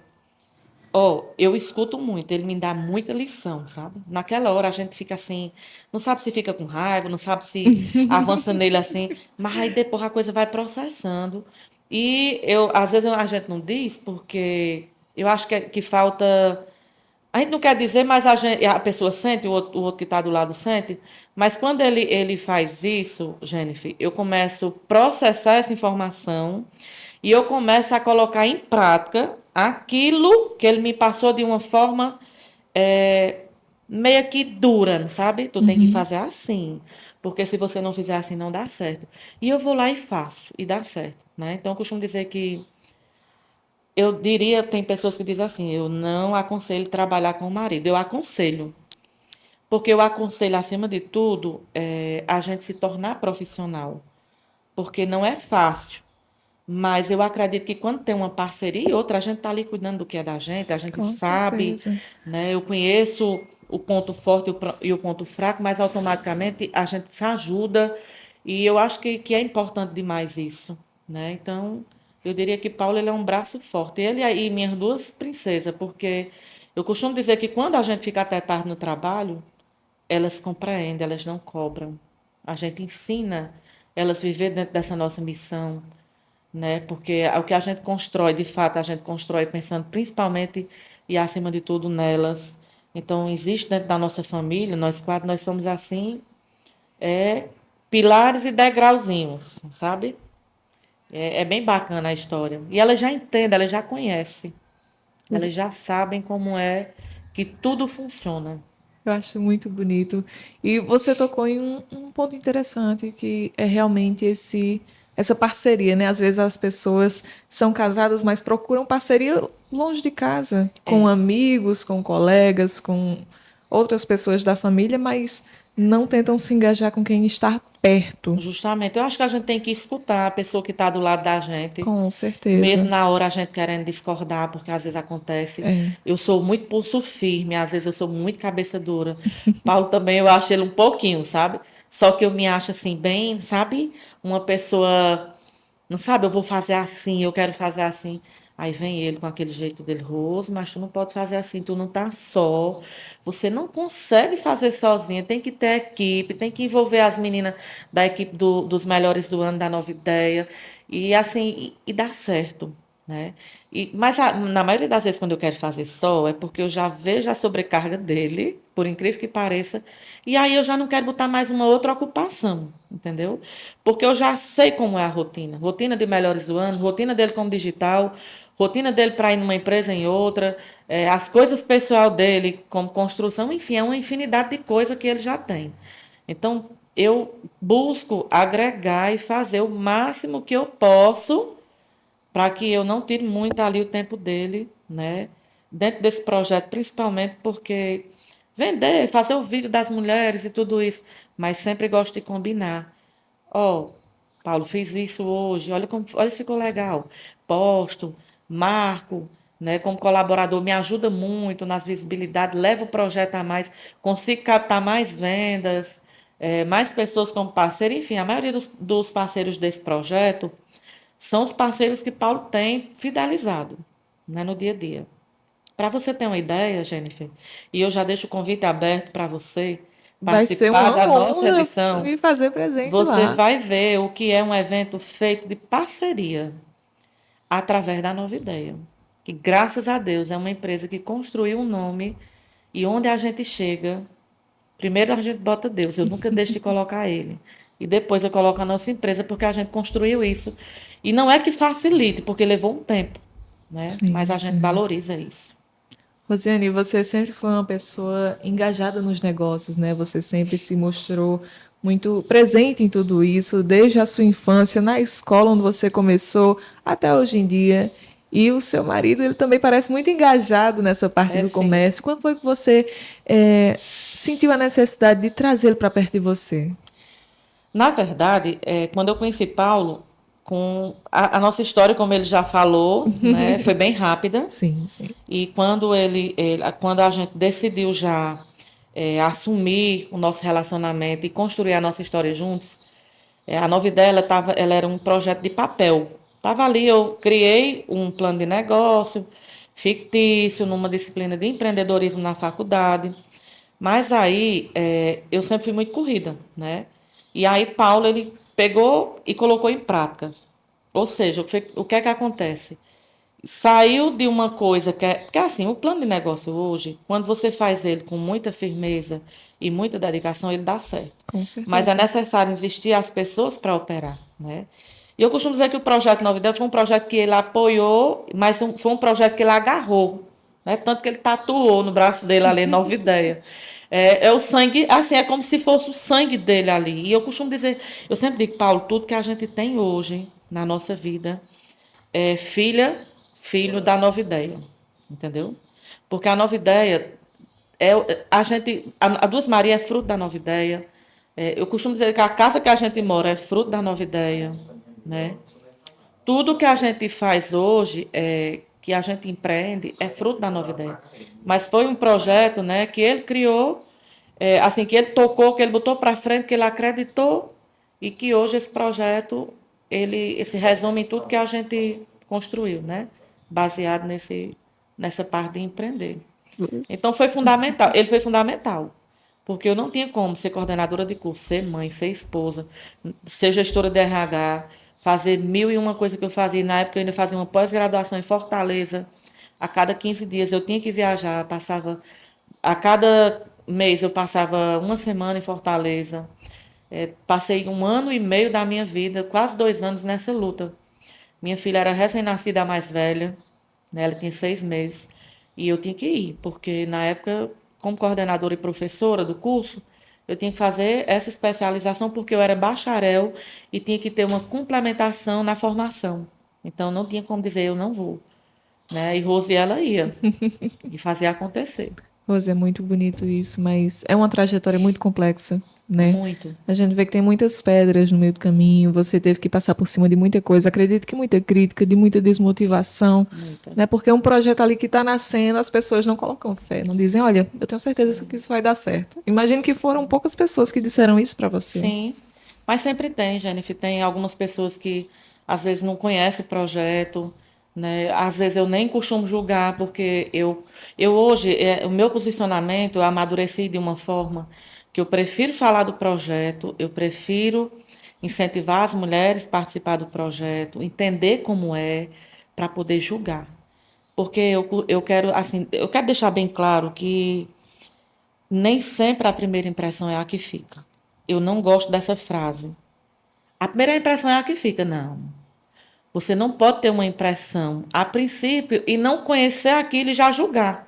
eu escuto muito, ele me dá muita lição, sabe? Naquela hora a gente fica assim, não sabe se fica com raiva, não sabe se avança nele assim, mas aí depois a coisa vai processando. E às vezes a gente não diz porque eu acho que falta. A gente não quer dizer, mas a pessoa sente, o outro que está do lado sente. Mas quando ele faz isso, Jennifer, eu começo a processar essa informação e eu começo a colocar em prática aquilo que ele me passou de uma forma é, meio que dura, sabe? Tu tem que Uhum. fazer assim, porque se você não fizer assim, não dá certo. E eu vou lá e faço, e dá certo, né? Então, eu costumo dizer que, eu diria, tem pessoas que dizem assim, eu não aconselho trabalhar com o marido, eu aconselho, porque eu aconselho, acima de tudo, a gente se tornar profissional, porque não é fácil. Mas eu acredito que quando tem uma parceria e outra, a gente está ali cuidando do que é da gente, a gente Com sabe, certeza. né? Eu conheço o ponto forte e o ponto fraco, mas automaticamente a gente se ajuda. E eu acho que é importante demais isso, né? Então, eu diria que Paulo ele é um braço forte. Ele e minhas duas princesas, porque eu costumo dizer que quando a gente fica até tarde no trabalho, elas compreendem, elas não cobram. A gente ensina elas a viver dentro dessa nossa missão, né? Porque o que a gente constrói, de fato, a gente constrói pensando principalmente e acima de tudo nelas. Então, existe dentro da nossa família, nós quatro, nós somos assim, é, pilares e degrauzinhos, sabe? É bem bacana a história. E elas já entendem, elas já conhecem, elas já sabem como é que tudo funciona. Eu acho muito bonito. E você tocou em um ponto interessante, que é realmente essa parceria, né? Às vezes as pessoas são casadas, mas procuram parceria longe de casa, com É. amigos, com colegas, com outras pessoas da família, mas não tentam se engajar com quem está perto. Justamente, eu acho que a gente tem que escutar a pessoa que está do lado da gente, Com mesmo certeza. na hora a gente querendo discordar, porque às vezes acontece. É. Eu sou muito pulso firme, às vezes eu sou muito cabeça dura. Paulo também eu acho ele um pouquinho, sabe? Só que eu me acho assim, bem, sabe? Uma pessoa, não sabe, eu vou fazer assim, eu quero fazer assim. Aí vem ele com aquele jeito dele, Rose, mas tu não pode fazer assim, tu não tá só. Você não consegue fazer sozinha, tem que ter equipe, tem que envolver as meninas da equipe dos melhores do ano, da Nova Ideia. E assim, e dá certo, né? Mas na maioria das vezes, quando eu quero fazer só, é porque eu já vejo a sobrecarga dele, por incrível que pareça, e aí eu já não quero botar mais uma outra ocupação, entendeu? Porque eu já sei como é a rotina. Rotina de melhores do ano, rotina dele como digital, rotina dele para ir numa empresa em outra, as coisas pessoal dele como construção, enfim, é uma infinidade de coisas que ele já tem. Então, eu busco agregar e fazer o máximo que eu posso para que eu não tire muito ali o tempo dele, né? Dentro desse projeto, principalmente porque vender, fazer o vídeo das mulheres e tudo isso, mas sempre gosto de combinar. Ó, oh, Paulo, fiz isso hoje, olha como, olha se ficou legal. Posto, marco, né, como colaborador, me ajuda muito nas visibilidades, leva o projeto a mais, consigo captar mais vendas, mais pessoas como parceiro, enfim, a maioria dos parceiros desse projeto são os parceiros que Paulo tem fidelizado, né, no dia a dia. Para você ter uma ideia, Jennifer, e eu já deixo o convite aberto para você Vai ser participar uma da nossa honra edição, me fazer presente você lá. vai ver o que é um evento feito de parceria através da Nova Ideia. Que, graças a Deus, é uma empresa que construiu um nome e onde a gente chega, primeiro a gente bota Deus, eu nunca deixo de colocar ele. E depois eu coloco a nossa empresa porque a gente construiu isso. E não é que facilite, porque levou um tempo, né? Mas Sim, a gente sim. valoriza isso. Rosiane, você sempre foi uma pessoa engajada nos negócios, né? Você sempre se mostrou muito presente em tudo isso, desde a sua infância, na escola onde você começou, até hoje em dia. E o seu marido, ele também parece muito engajado nessa parte É do sim. comércio. Quando foi que você sentiu a necessidade de trazê-lo para perto de você? Na verdade, quando eu conheci Paulo, com a nossa história, como ele já falou, né, foi bem rápida. Sim, sim. E quando a gente decidiu já assumir o nosso relacionamento e construir a nossa história juntos, a Nova Ideia ela era um projeto de papel. Estava ali, eu criei um plano de negócio fictício numa disciplina de empreendedorismo na faculdade. Mas aí eu sempre fui muito corrida, né? E aí Paulo ele pegou e colocou em prática. Ou seja, o que é que acontece? Saiu de uma coisa que é. Porque assim, o plano de negócio hoje, quando você faz ele com muita firmeza e muita dedicação, ele dá certo. Com Mas é certeza. necessário existir as pessoas para operar, né? E eu costumo dizer que o projeto Nova Ideia foi um projeto que ele apoiou, mas foi um projeto que ele agarrou, né? Tanto que ele tatuou no braço dele ali, Nova Ideia. É o sangue, assim, é como se fosse o sangue dele ali. E eu costumo dizer, eu sempre digo, Paulo, tudo que a gente tem hoje na nossa vida é filho da Nova Ideia, entendeu? Porque a Nova Ideia a Duas Maria é fruto da Nova Ideia. Eu costumo dizer que a casa que a gente mora é fruto da Nova Ideia, né? Tudo que a gente faz hoje, que a gente empreende, é fruto da Nova Ideia. Mas foi um projeto, né, que ele criou, assim, que ele tocou, que ele botou para frente, que ele acreditou, e que hoje esse projeto, ele se resume em tudo que a gente construiu, né? Baseado nessa parte de empreender. Então foi fundamental, ele foi fundamental, porque eu não tinha como ser coordenadora de curso, ser mãe, ser esposa, ser gestora de RH, fazer mil e uma coisa que eu fazia. Na época eu ainda fazia uma pós-graduação em Fortaleza. A cada 15 dias eu tinha que viajar, a cada mês eu passava uma semana em Fortaleza. Passei 1 ano e meio da minha vida, quase 2 anos nessa luta. Minha filha era recém-nascida, a mais velha, né? Ela tinha 6 meses. E eu tinha que ir, porque na época, como coordenadora e professora do curso, eu tinha que fazer essa especialização porque eu era bacharel e tinha que ter uma complementação na formação. Então não tinha como dizer eu não vou, né? E Rose ela ia e fazia acontecer. Rose, é muito bonito isso, mas é uma trajetória muito complexa, né? Muito, A gente vê que tem muitas pedras no meio do caminho, você teve que passar por cima de muita coisa. Acredito que muita crítica, de muita desmotivação, muita. né? Porque é um projeto ali que está nascendo, as pessoas não colocam fé, não dizem, olha, eu tenho certeza que isso vai dar certo. Imagino que foram poucas pessoas que disseram isso para você. Sim, mas sempre tem, Jennifer. Tem algumas pessoas que às vezes não conhecem o projeto, né? Às vezes eu nem costumo julgar, porque eu hoje, o meu posicionamento, eu amadureci de uma forma que eu prefiro falar do projeto, eu prefiro incentivar as mulheres a participar do projeto, entender como é, para poder julgar. Porque eu quero, assim, eu quero deixar bem claro que nem sempre a primeira impressão é a que fica. Eu não gosto dessa frase. A primeira impressão é a que fica. Não. Você não pode ter uma impressão a princípio e não conhecer aquilo e já julgar.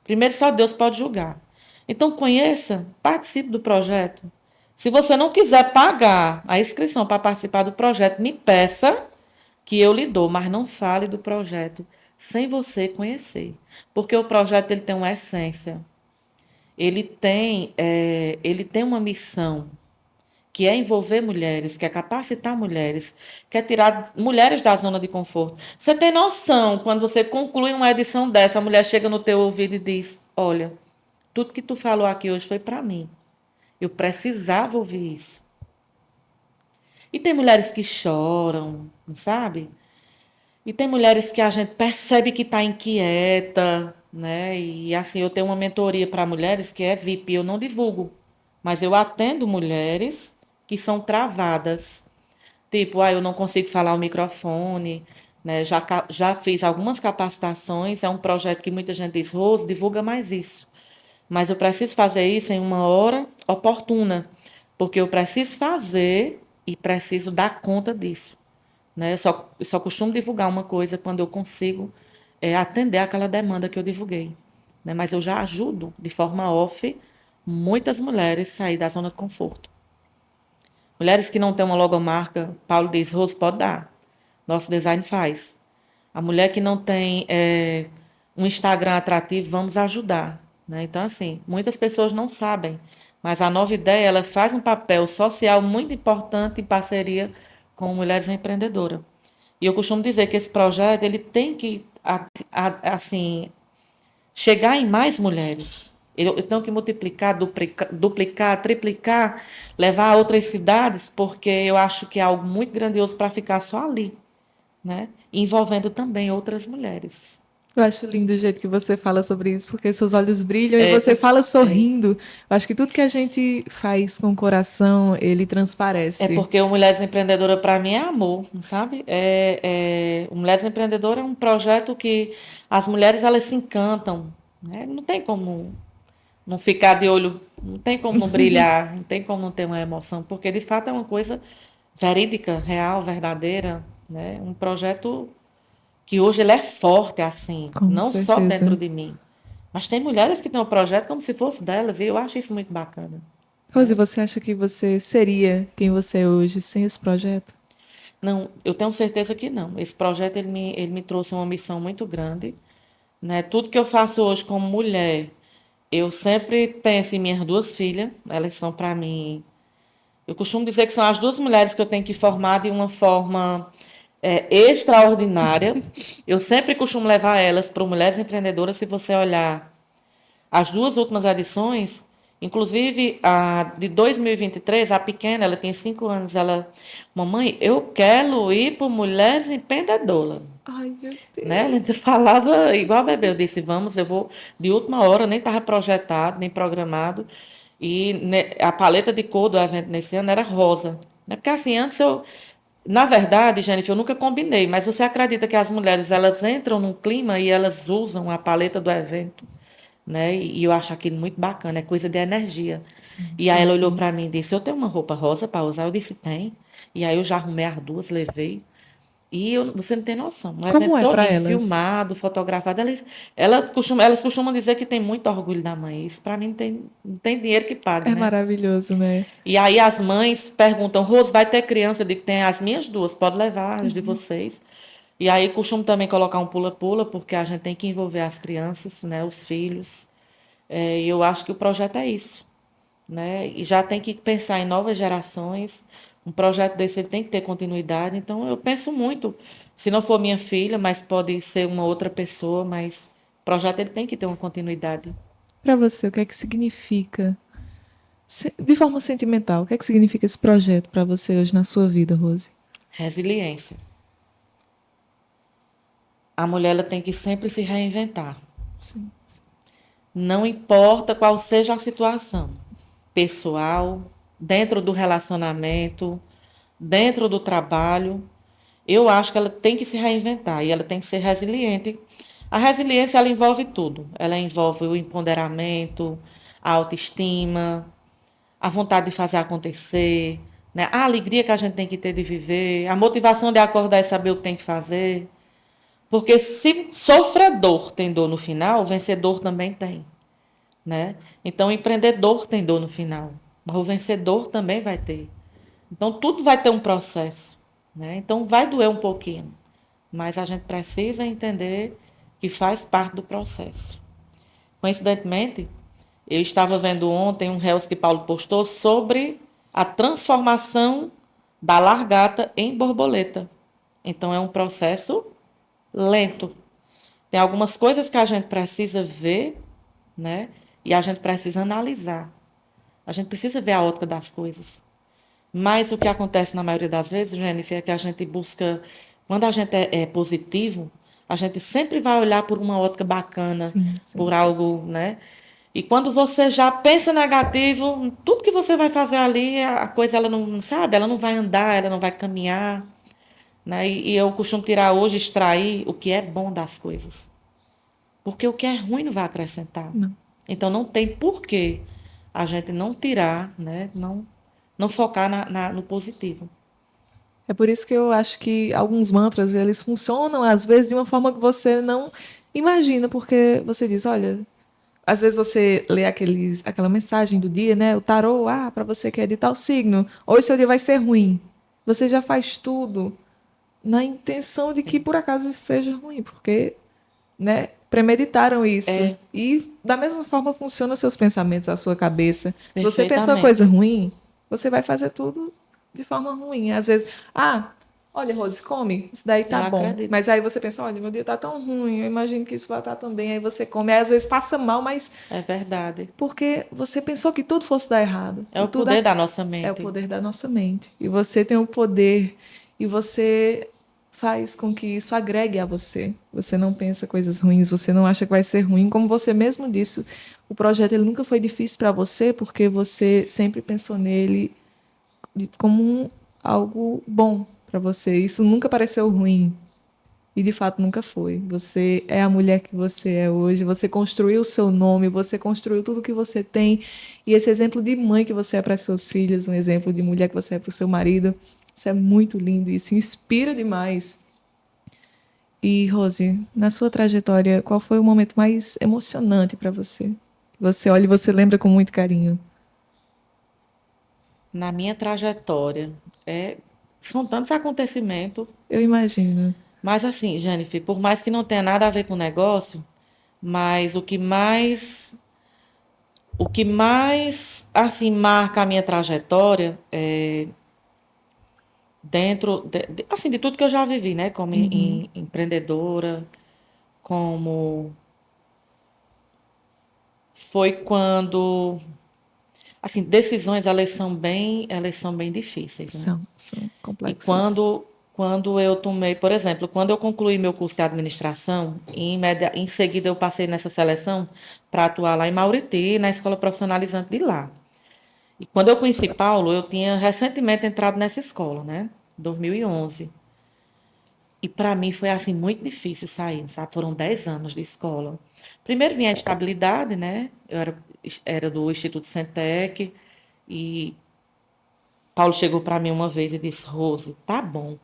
Primeiro, só Deus pode julgar. Então, conheça, participe do projeto. Se você não quiser pagar a inscrição para participar do projeto, me peça que eu lhe dou, mas não fale do projeto sem você conhecer. Porque o projeto ele tem uma essência. Ele tem uma missão, que é envolver mulheres, que é capacitar mulheres, que é tirar mulheres da zona de conforto. Você tem noção, quando você conclui uma edição dessa, a mulher chega no teu ouvido e diz, olha, tudo que tu falou aqui hoje foi para mim. Eu precisava ouvir isso. E tem mulheres que choram, sabe? E tem mulheres que a gente percebe que está inquieta, né? E assim, eu tenho uma mentoria para mulheres que é VIP, eu não divulgo, mas eu atendo mulheres que são travadas. Tipo, eu não consigo falar o microfone, né? Já fiz algumas capacitações, é um projeto que muita gente diz, Rose, divulga mais isso. Mas eu preciso fazer isso em uma hora oportuna, porque eu preciso fazer e preciso dar conta disso, né? Eu só costumo divulgar uma coisa quando eu consigo atender aquela demanda que eu divulguei, né? Mas eu já ajudo de forma off muitas mulheres a sair da zona de conforto. Mulheres que não têm uma logomarca, Paulo diz, Rose, pode dar. Nosso design faz. A mulher que não tem um Instagram atrativo, vamos ajudar, né? Então, assim, muitas pessoas não sabem, mas a Nova Ideia, ela faz um papel social muito importante em parceria com Mulheres Empreendedoras. E eu costumo dizer que esse projeto, ele tem que, assim, chegar em mais mulheres. Eu tenho que multiplicar, duplicar, triplicar, levar a outras cidades, porque eu acho que é algo muito grandioso para ficar só ali, né? Envolvendo também outras mulheres. Eu acho lindo o jeito que você fala sobre isso, porque seus olhos brilham e você fala sorrindo. Eu acho que tudo que a gente faz com o coração, ele É transparece. porque o Mulheres Empreendedoras, para mim, é amor, sabe? O Mulheres Empreendedoras é um projeto que as mulheres elas se encantam, né? Não tem como não ficar de olho, não tem como não brilhar, não tem como não ter uma emoção, porque de fato é uma coisa verídica, real, verdadeira, né? Um projeto que hoje ele é forte assim, Com não só dentro certeza. de mim, mas tem mulheres que têm o projeto como se fosse delas, e eu acho isso muito bacana, Rose, né? você acha que você seria quem você é hoje sem esse projeto? Não, eu tenho certeza que não. Esse projeto ele me trouxe uma missão muito grande, né? Tudo que eu faço hoje como mulher, eu sempre penso em minhas duas filhas, elas são para mim. Eu costumo dizer que são as duas mulheres que eu tenho que formar de uma forma extraordinária. Eu sempre costumo levar elas para Mulheres Empreendedoras. Se você olhar as duas últimas edições, inclusive a de 2023, a pequena, ela tem 5 anos, ela, mamãe, eu quero ir para Mulheres Empreendedoras. Ai, meu Né? Ela Deus. falava igual a bebê. Eu disse, vamos, eu vou de última hora, nem estava projetado, nem programado. E a paleta de cor do evento nesse ano era rosa. Né? Porque assim, antes eu. Na verdade, Jennifer, eu nunca combinei, mas você acredita que as mulheres elas entram num clima e elas usam a paleta do evento, né? E eu acho aquilo muito bacana, é coisa de energia. Sim, E aí sim, ela olhou sim. para mim e disse: Eu tenho uma roupa rosa para usar? Eu disse: Tem. E aí eu já arrumei as duas, levei. Você não tem noção. Um evento Como é para todinho elas? filmado, fotografado. Elas costumam dizer que tem muito orgulho da mãe. Isso para mim não tem dinheiro que pague, É né? maravilhoso, né? E aí as mães perguntam, Rose, vai ter criança? Eu digo, tem as minhas duas, pode levar as de Uhum. vocês. E aí costumo também colocar um pula-pula, porque a gente tem que envolver as crianças, né, os filhos. E eu acho que o projeto é isso, né? E já tem que pensar em novas gerações. Um projeto desse ele tem que ter continuidade. Então eu penso muito, se não for minha filha, mas pode ser uma outra pessoa, mas o projeto ele tem que ter uma continuidade. Para você, o que é que significa, de forma sentimental, o que é que significa esse projeto para você hoje na sua vida, Rose? Resiliência. A mulher ela tem que sempre se reinventar. Sim. Não importa qual seja a situação, pessoal, dentro do relacionamento, dentro do trabalho, eu acho que ela tem que se reinventar e ela tem que ser resiliente. A resiliência ela envolve tudo. Ela envolve o empoderamento, a autoestima, a vontade de fazer acontecer, né? A alegria que a gente tem que ter de viver, a motivação de acordar e saber o que tem que fazer. Porque se sofredor tem dor no final, vencedor também tem, né? Então, o empreendedor tem dor no final, mas o vencedor também vai ter. Então, tudo vai ter um processo, né? Então, vai doer um pouquinho, mas a gente precisa entender que faz parte do processo. Coincidentemente, eu estava vendo ontem um Reels que Paulo postou sobre a transformação da largata em borboleta. Então, é um processo lento. Tem algumas coisas que a gente precisa ver, né? E a gente precisa analisar. A gente precisa ver a ótica das coisas. Mas o que acontece na maioria das vezes, Jennifer, é que a gente busca. Quando a gente é positivo, a gente sempre vai olhar por uma ótica bacana, Sim, sim, por sim. algo, né? E quando você já pensa negativo, tudo que você vai fazer ali, a coisa ela não sabe, ela não vai andar, ela não vai caminhar, né? E eu costumo tirar hoje, extrair o que é bom das coisas. Porque o que é ruim não vai acrescentar. Não. Então não tem porquê a gente não tirar, né? Não focar no positivo. É por isso que eu acho que alguns mantras, eles funcionam, às vezes, de uma forma que você não imagina, porque você diz, olha, às vezes você lê aquela mensagem do dia, né? O tarô, para você que é de tal signo, hoje seu dia vai ser ruim. Você já faz tudo na intenção de que por acaso isso seja ruim, porque, né, premeditaram isso. É, E da mesma forma funcionam seus pensamentos, a sua cabeça. Se você pensou coisa perfeitamente. ruim, você vai fazer tudo de forma ruim. Às vezes, olha, Rose, come, isso daí tá Eu bom. acredito. Mas aí você pensa, olha, meu dia tá tão ruim, eu imagino que isso vai estar tão bem. Aí você come, aí às vezes passa mal, mas É verdade. porque você pensou que tudo fosse dar errado. É E o tudo poder da nossa é o mente. poder da nossa mente. E você tem o poder e você faz com que isso agregue a você. Você não pensa coisas ruins, você não acha que vai ser ruim, como você mesmo disse. O projeto ele nunca foi difícil para você porque você sempre pensou nele como algo bom para você. Isso nunca pareceu ruim. E de fato nunca foi. Você é a mulher que você é hoje. Você construiu o seu nome, você construiu tudo que você tem. E esse exemplo de mãe que você é para suas filhas, um exemplo de mulher que você é para o seu marido, Isso é muito lindo, isso inspira demais. E, Rose, na sua trajetória, qual foi o momento mais emocionante para você? Você olha e você lembra com muito carinho. Na minha trajetória, é, são tantos acontecimentos, Eu imagino. mas assim, Jennifer, por mais que não tenha nada a ver com o negócio, mas o que mais assim marca a minha trajetória dentro assim de tudo que eu já vivi, né, como Uhum. empreendedora, como foi quando assim, decisões elas são bem difíceis, né? São E complexos. quando eu tomei, por exemplo, quando eu concluí meu curso de administração, em seguida eu passei nessa seleção para atuar lá em Mauriti, na escola profissionalizante de lá. E quando eu conheci Paulo, eu tinha recentemente entrado nessa escola, né? 2011. E para mim foi assim muito difícil sair, sabe? Foram 10 anos de escola. Primeiro vinha a estabilidade, né? Eu era do Instituto Centec e Paulo chegou para mim uma vez e disse: Rose, tá bom.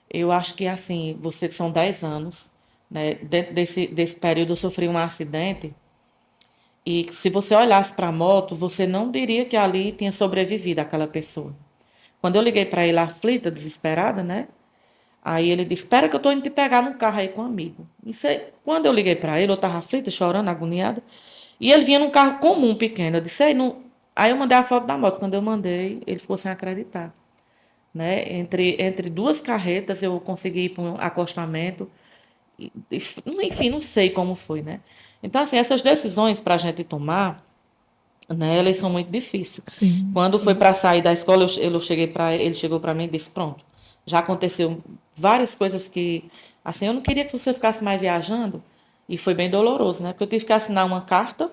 Eu acho que assim, você são 10 anos, né? Dentro desse período eu sofri um acidente e se você olhasse para a moto, você não diria que ali tinha sobrevivido aquela pessoa. Quando eu liguei para ele aflita, desesperada, né? Aí ele disse: Espera que eu estou indo te pegar no carro aí com um amigo. Quando eu liguei para ele, eu estava aflita, chorando, agoniada. E ele vinha num carro comum, pequeno. Eu disse: Ei, não. Aí eu mandei a foto da moto. Quando eu mandei, ele ficou sem acreditar. Né? Entre duas carretas, eu consegui ir para um acostamento. Enfim, não sei como foi, né? Então, assim, essas decisões para a gente tomar, né, elas são muito difíceis. Sim, Quando foi sim. para sair da escola, eu cheguei para ele chegou para mim e disse: Pronto, já aconteceu várias coisas que, assim, eu não queria que você ficasse mais viajando, e foi bem doloroso, né? Porque eu tive que assinar uma carta,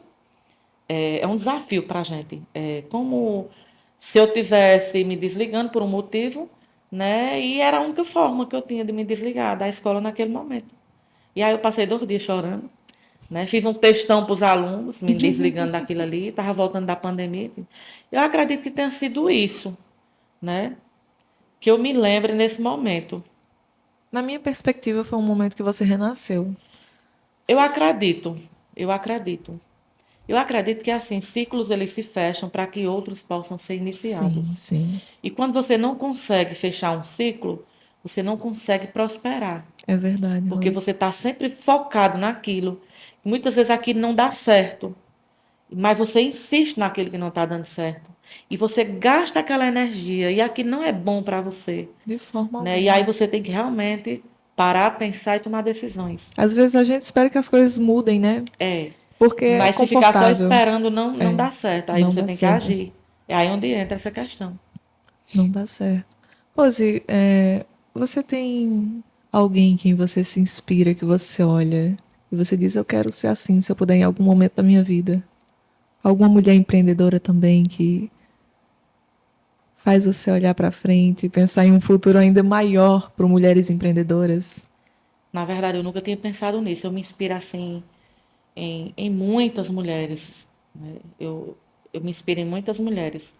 é um desafio para a gente. É como se eu tivesse me desligando por um motivo, né? E era a única forma que eu tinha de me desligar da escola naquele momento. E aí eu passei 2 dias chorando, né? Fiz um textão para os alunos, me desligando daquilo ali, estava voltando da pandemia. Eu acredito que tenha sido isso, né? Que eu me lembre nesse momento. Na minha perspectiva, foi um momento que você renasceu. Eu acredito, eu acredito. Eu acredito que assim, ciclos eles se fecham para que outros possam ser Sim, iniciados. sim. E quando você não consegue fechar um ciclo, você não consegue prosperar, É verdade, porque Rose. você está sempre focado naquilo. Muitas vezes aquilo não dá certo, mas você insiste naquilo que não está dando certo. E você gasta aquela energia e aquilo não é bom para você, De forma né? E aí alguma. você tem que realmente parar, pensar e tomar decisões. Às vezes a gente espera que as coisas mudem, né? É, Porque é mas se ficar só confortável. esperando, não É, dá certo. Aí não você dá tem que certo. agir. É aí onde entra essa questão. Não dá certo. Rose, você tem alguém em quem você se inspira, que você olha e você diz, eu quero ser assim se eu puder em algum momento da minha vida? Alguma mulher empreendedora também que faz você olhar para frente e pensar em um futuro ainda maior para mulheres empreendedoras? Na verdade, eu nunca tinha pensado nisso. Eu me inspiro assim em muitas mulheres, né? Eu me inspiro em muitas mulheres.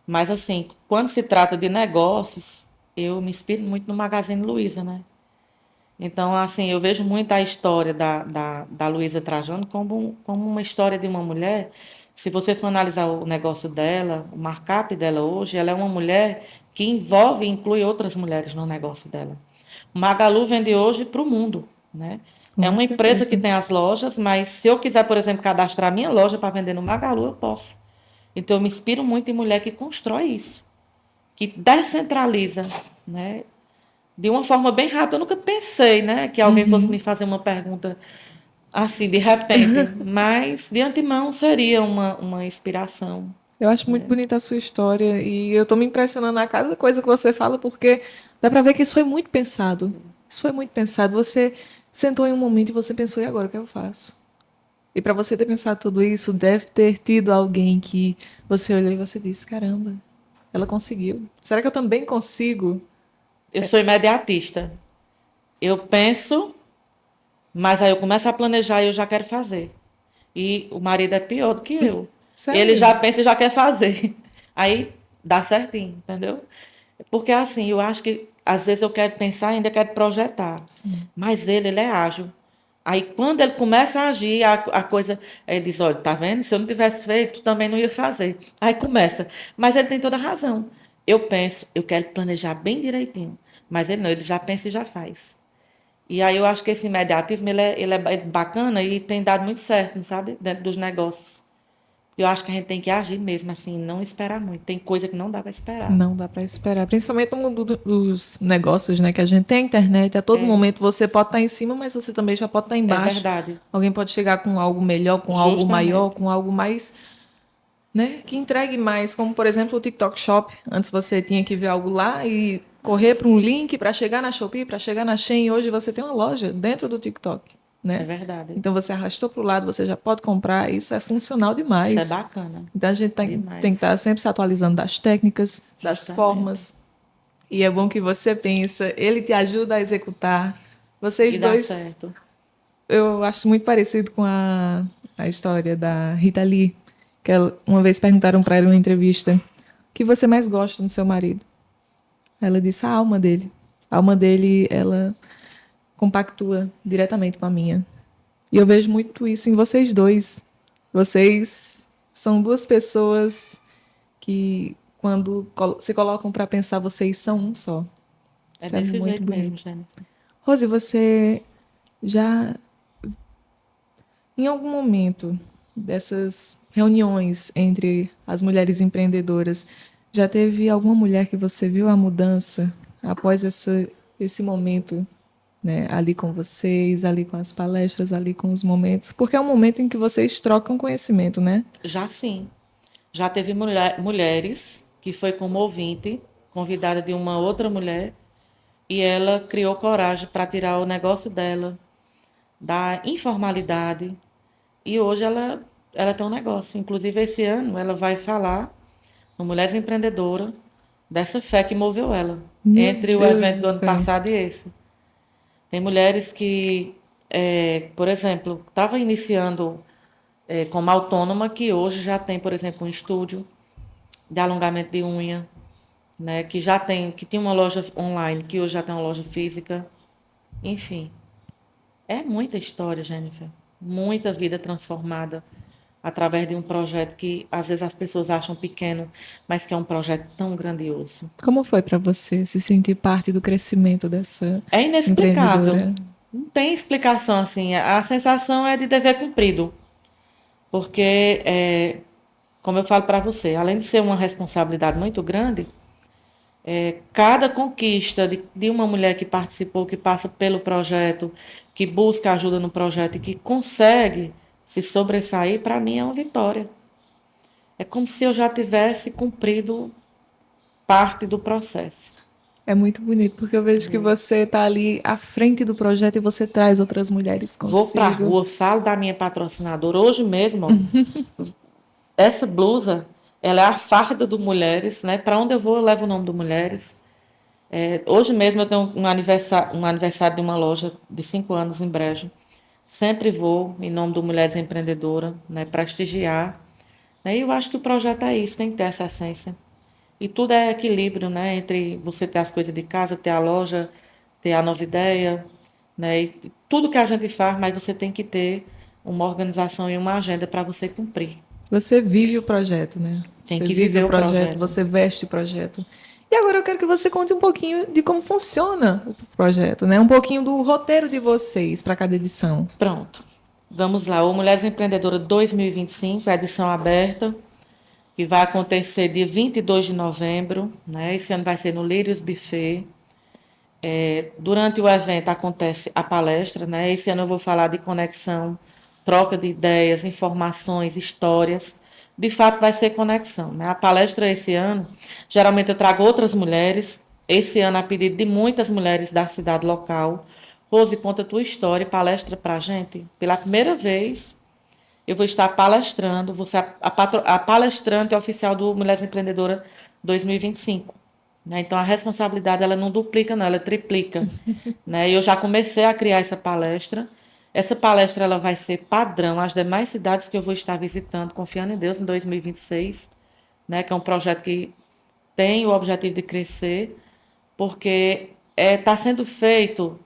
Mas assim, quando se trata de negócios, eu me inspiro muito no Magazine Luiza, né? Então, assim, eu vejo muito a história da Luísa Trajano como uma história de uma mulher. Se você for analisar o negócio dela, o markup dela hoje, ela é uma mulher que envolve e inclui outras mulheres no negócio dela. O Magalu vende hoje para o mundo, né? É Com uma empresa que certeza. tem as lojas, mas se eu quiser, por exemplo, cadastrar minha loja para vender no Magalu, eu posso. Então, eu me inspiro muito em mulher que constrói isso, que descentraliza, né? De uma forma bem rápida. Eu nunca pensei, né, que alguém fosse me Uhum. fazer uma pergunta assim, de repente, mas de antemão seria uma inspiração. Eu acho muito bonita a sua história e eu tô me impressionando a cada coisa que você fala porque dá para ver que isso foi muito pensado. Isso foi muito pensado. Você sentou em um momento e você pensou, e agora o que eu faço? E para você ter pensado tudo isso, deve ter tido alguém que você olhou e você disse, caramba, ela conseguiu. Será que eu também consigo? Eu sou imediatista. Eu penso, mas aí eu começo a planejar e eu já quero fazer. E o marido é pior do que eu. Ele já Sério? pensa e já quer fazer. Aí dá certinho, entendeu? Porque assim, eu acho que às vezes eu quero pensar, ainda quero projetar. Sim. Mas ele é ágil. Aí quando ele começa a agir, a coisa, ele diz, olha, tá vendo? Se eu não tivesse feito, também não ia fazer. Aí começa. Mas ele tem toda a razão. Eu penso, eu quero planejar bem direitinho. Mas ele não, ele já pensa e já faz. E aí eu acho que esse imediatismo, ele é bacana e tem dado muito certo, sabe? Dentro dos negócios. Eu acho que a gente tem que agir mesmo, assim, não esperar muito. Tem coisa que não dá para esperar. Não dá para esperar, principalmente no mundo dos negócios, né? Que a gente tem a internet, a todo É, momento você pode estar em cima, mas você também já pode estar é embaixo. verdade. Alguém pode chegar com algo melhor, com algo maior, Justamente. com algo mais, né? Que entregue mais, como por exemplo o TikTok Shop. Antes você tinha que ver algo lá e correr para um link para chegar na Shopee, para chegar na Shein. Hoje você tem uma loja dentro do TikTok, É né? verdade. Então você arrastou para o lado, você já pode comprar. Isso é funcional Isso é demais. bacana. Então a gente tem que Demais. estar sempre se atualizando das técnicas, das Justamente. formas. E é bom que você pensa, ele te ajuda a executar. E Vocês dá dois, certo. eu acho muito parecido com a história da Rita Lee, que uma vez perguntaram para ela em uma entrevista, o que você mais gosta no seu marido? Ela disse a alma dele. A alma dele, ela compactua diretamente com a minha. E eu vejo muito isso em vocês dois. Vocês são duas pessoas que, quando se colocam para pensar, vocês são um só. É Isso é desse muito jeito mesmo, bonito. Jennifer. Rose, você já, em algum momento dessas reuniões entre as mulheres empreendedoras, já teve alguma mulher que você viu a mudança após esse momento, né, ali com vocês, ali com as palestras, ali com os momentos? Porque é um momento em que vocês trocam conhecimento, né? Já sim. Já teve mulheres que foi como ouvinte, convidada de uma outra mulher, e ela criou coragem para tirar o negócio dela da informalidade. E hoje ela tem um negócio. Inclusive, esse ano ela vai falar no Mulheres Empreendedoras dessa fé que moveu ela, Meu entre o Deus evento do do ano céu. passado e esse. Tem mulheres que, por exemplo, estava iniciando como autônoma, que hoje já tem, por exemplo, um estúdio de alongamento de unha, né, que tinha uma loja online, que hoje já tem uma loja física. Enfim, é muita história, Jennifer. Muita vida transformada através de um projeto que às vezes as pessoas acham pequeno, mas que é um projeto tão grandioso. Como foi para você se sentir parte do crescimento dessa É inexplicável. empreendedora? Não tem explicação assim. A sensação é de dever cumprido, porque, como eu falo para você, além de ser uma responsabilidade muito grande, cada conquista de uma mulher que participou, que passa pelo projeto, que busca ajuda no projeto e que consegue se sobressair, para mim é uma vitória. É como se eu já tivesse cumprido parte do processo. É muito bonito, porque eu vejo que você está ali à frente do projeto e você traz outras mulheres Vou para a consigo. rua, falo da minha patrocinadora. Hoje mesmo, ó, essa blusa, ela é a farda do Mulheres, né? Para onde eu vou, eu levo o nome do Mulheres. Hoje mesmo eu tenho um aniversário de uma loja de 5 anos em Brejo. Sempre vou em nome do Mulheres Empreendedoras, né? Prestigiar. Né? E eu acho que o projeto é isso, tem que ter essa essência. E tudo é equilíbrio, né? Entre você ter as coisas de casa, ter a loja, ter a nova ideia, né? E tudo que a gente faz, mas você tem que ter uma organização e uma agenda para você cumprir. Você vive o projeto, né? Tem Você que vive o viver o projeto, projeto. você veste o projeto. E agora eu quero que você conte um pouquinho de como funciona o projeto, né? Um pouquinho do roteiro de vocês para cada edição. Pronto. Vamos lá. O Mulheres Empreendedoras 2025, a edição aberta, que vai acontecer dia 22 de novembro, né? Esse ano vai ser no Lírios Buffet. Durante o evento acontece a palestra, né? Esse ano eu vou falar de conexão, troca de ideias, informações, histórias. De fato, vai ser conexão, né? A palestra esse ano, geralmente eu trago outras mulheres. Esse ano, a pedido de muitas mulheres da cidade local. Rose, conta a tua história e palestra para a gente. Pela primeira vez, eu vou estar palestrando, vou ser a palestrante oficial do Mulheres Empreendedoras 2025. Né? Então, a responsabilidade ela não duplica, não, ela triplica. Né? E eu já comecei a criar essa palestra. Essa palestra ela vai ser padrão às demais cidades que eu vou estar visitando, confiando em Deus, em 2026, né? Que é um projeto que tem o objetivo de crescer, porque está sendo feito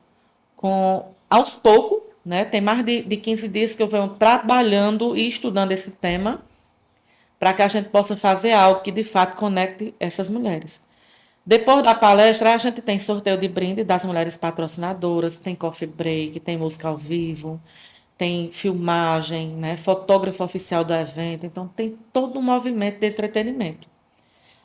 aos poucos, né? Tem mais de 15 dias que eu venho trabalhando e estudando esse tema, para que a gente possa fazer algo que de fato conecte essas mulheres. Depois da palestra, a gente tem sorteio de brinde das mulheres patrocinadoras, tem coffee break, tem música ao vivo, tem filmagem, né? Fotógrafo oficial do evento. Então, tem todo um movimento de entretenimento.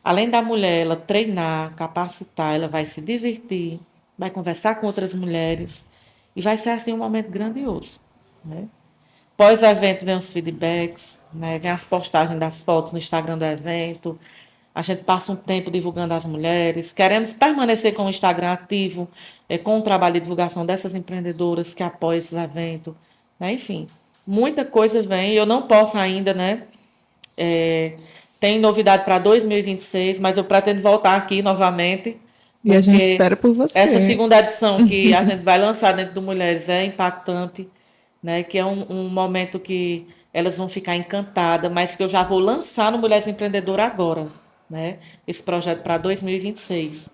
Além da mulher ela treinar, capacitar, ela vai se divertir, vai conversar com outras mulheres e vai ser assim um momento grandioso, né? Pós-evento vem os feedbacks, né? Vem as postagens das fotos no Instagram do evento. A gente passa um tempo divulgando as mulheres. Queremos permanecer com o Instagram ativo, com o trabalho de divulgação dessas empreendedoras que apoiam esses eventos, né? Enfim, muita coisa vem. Eu não posso ainda, né? Tem novidade para 2026, mas eu pretendo voltar aqui novamente, E a gente porque espera por essa você. segunda edição que a gente vai lançar dentro do Mulheres é impactante, né? Que é um momento que elas vão ficar encantadas, mas que eu já vou lançar no Mulheres Empreendedoras agora, né? Esse projeto para 2026,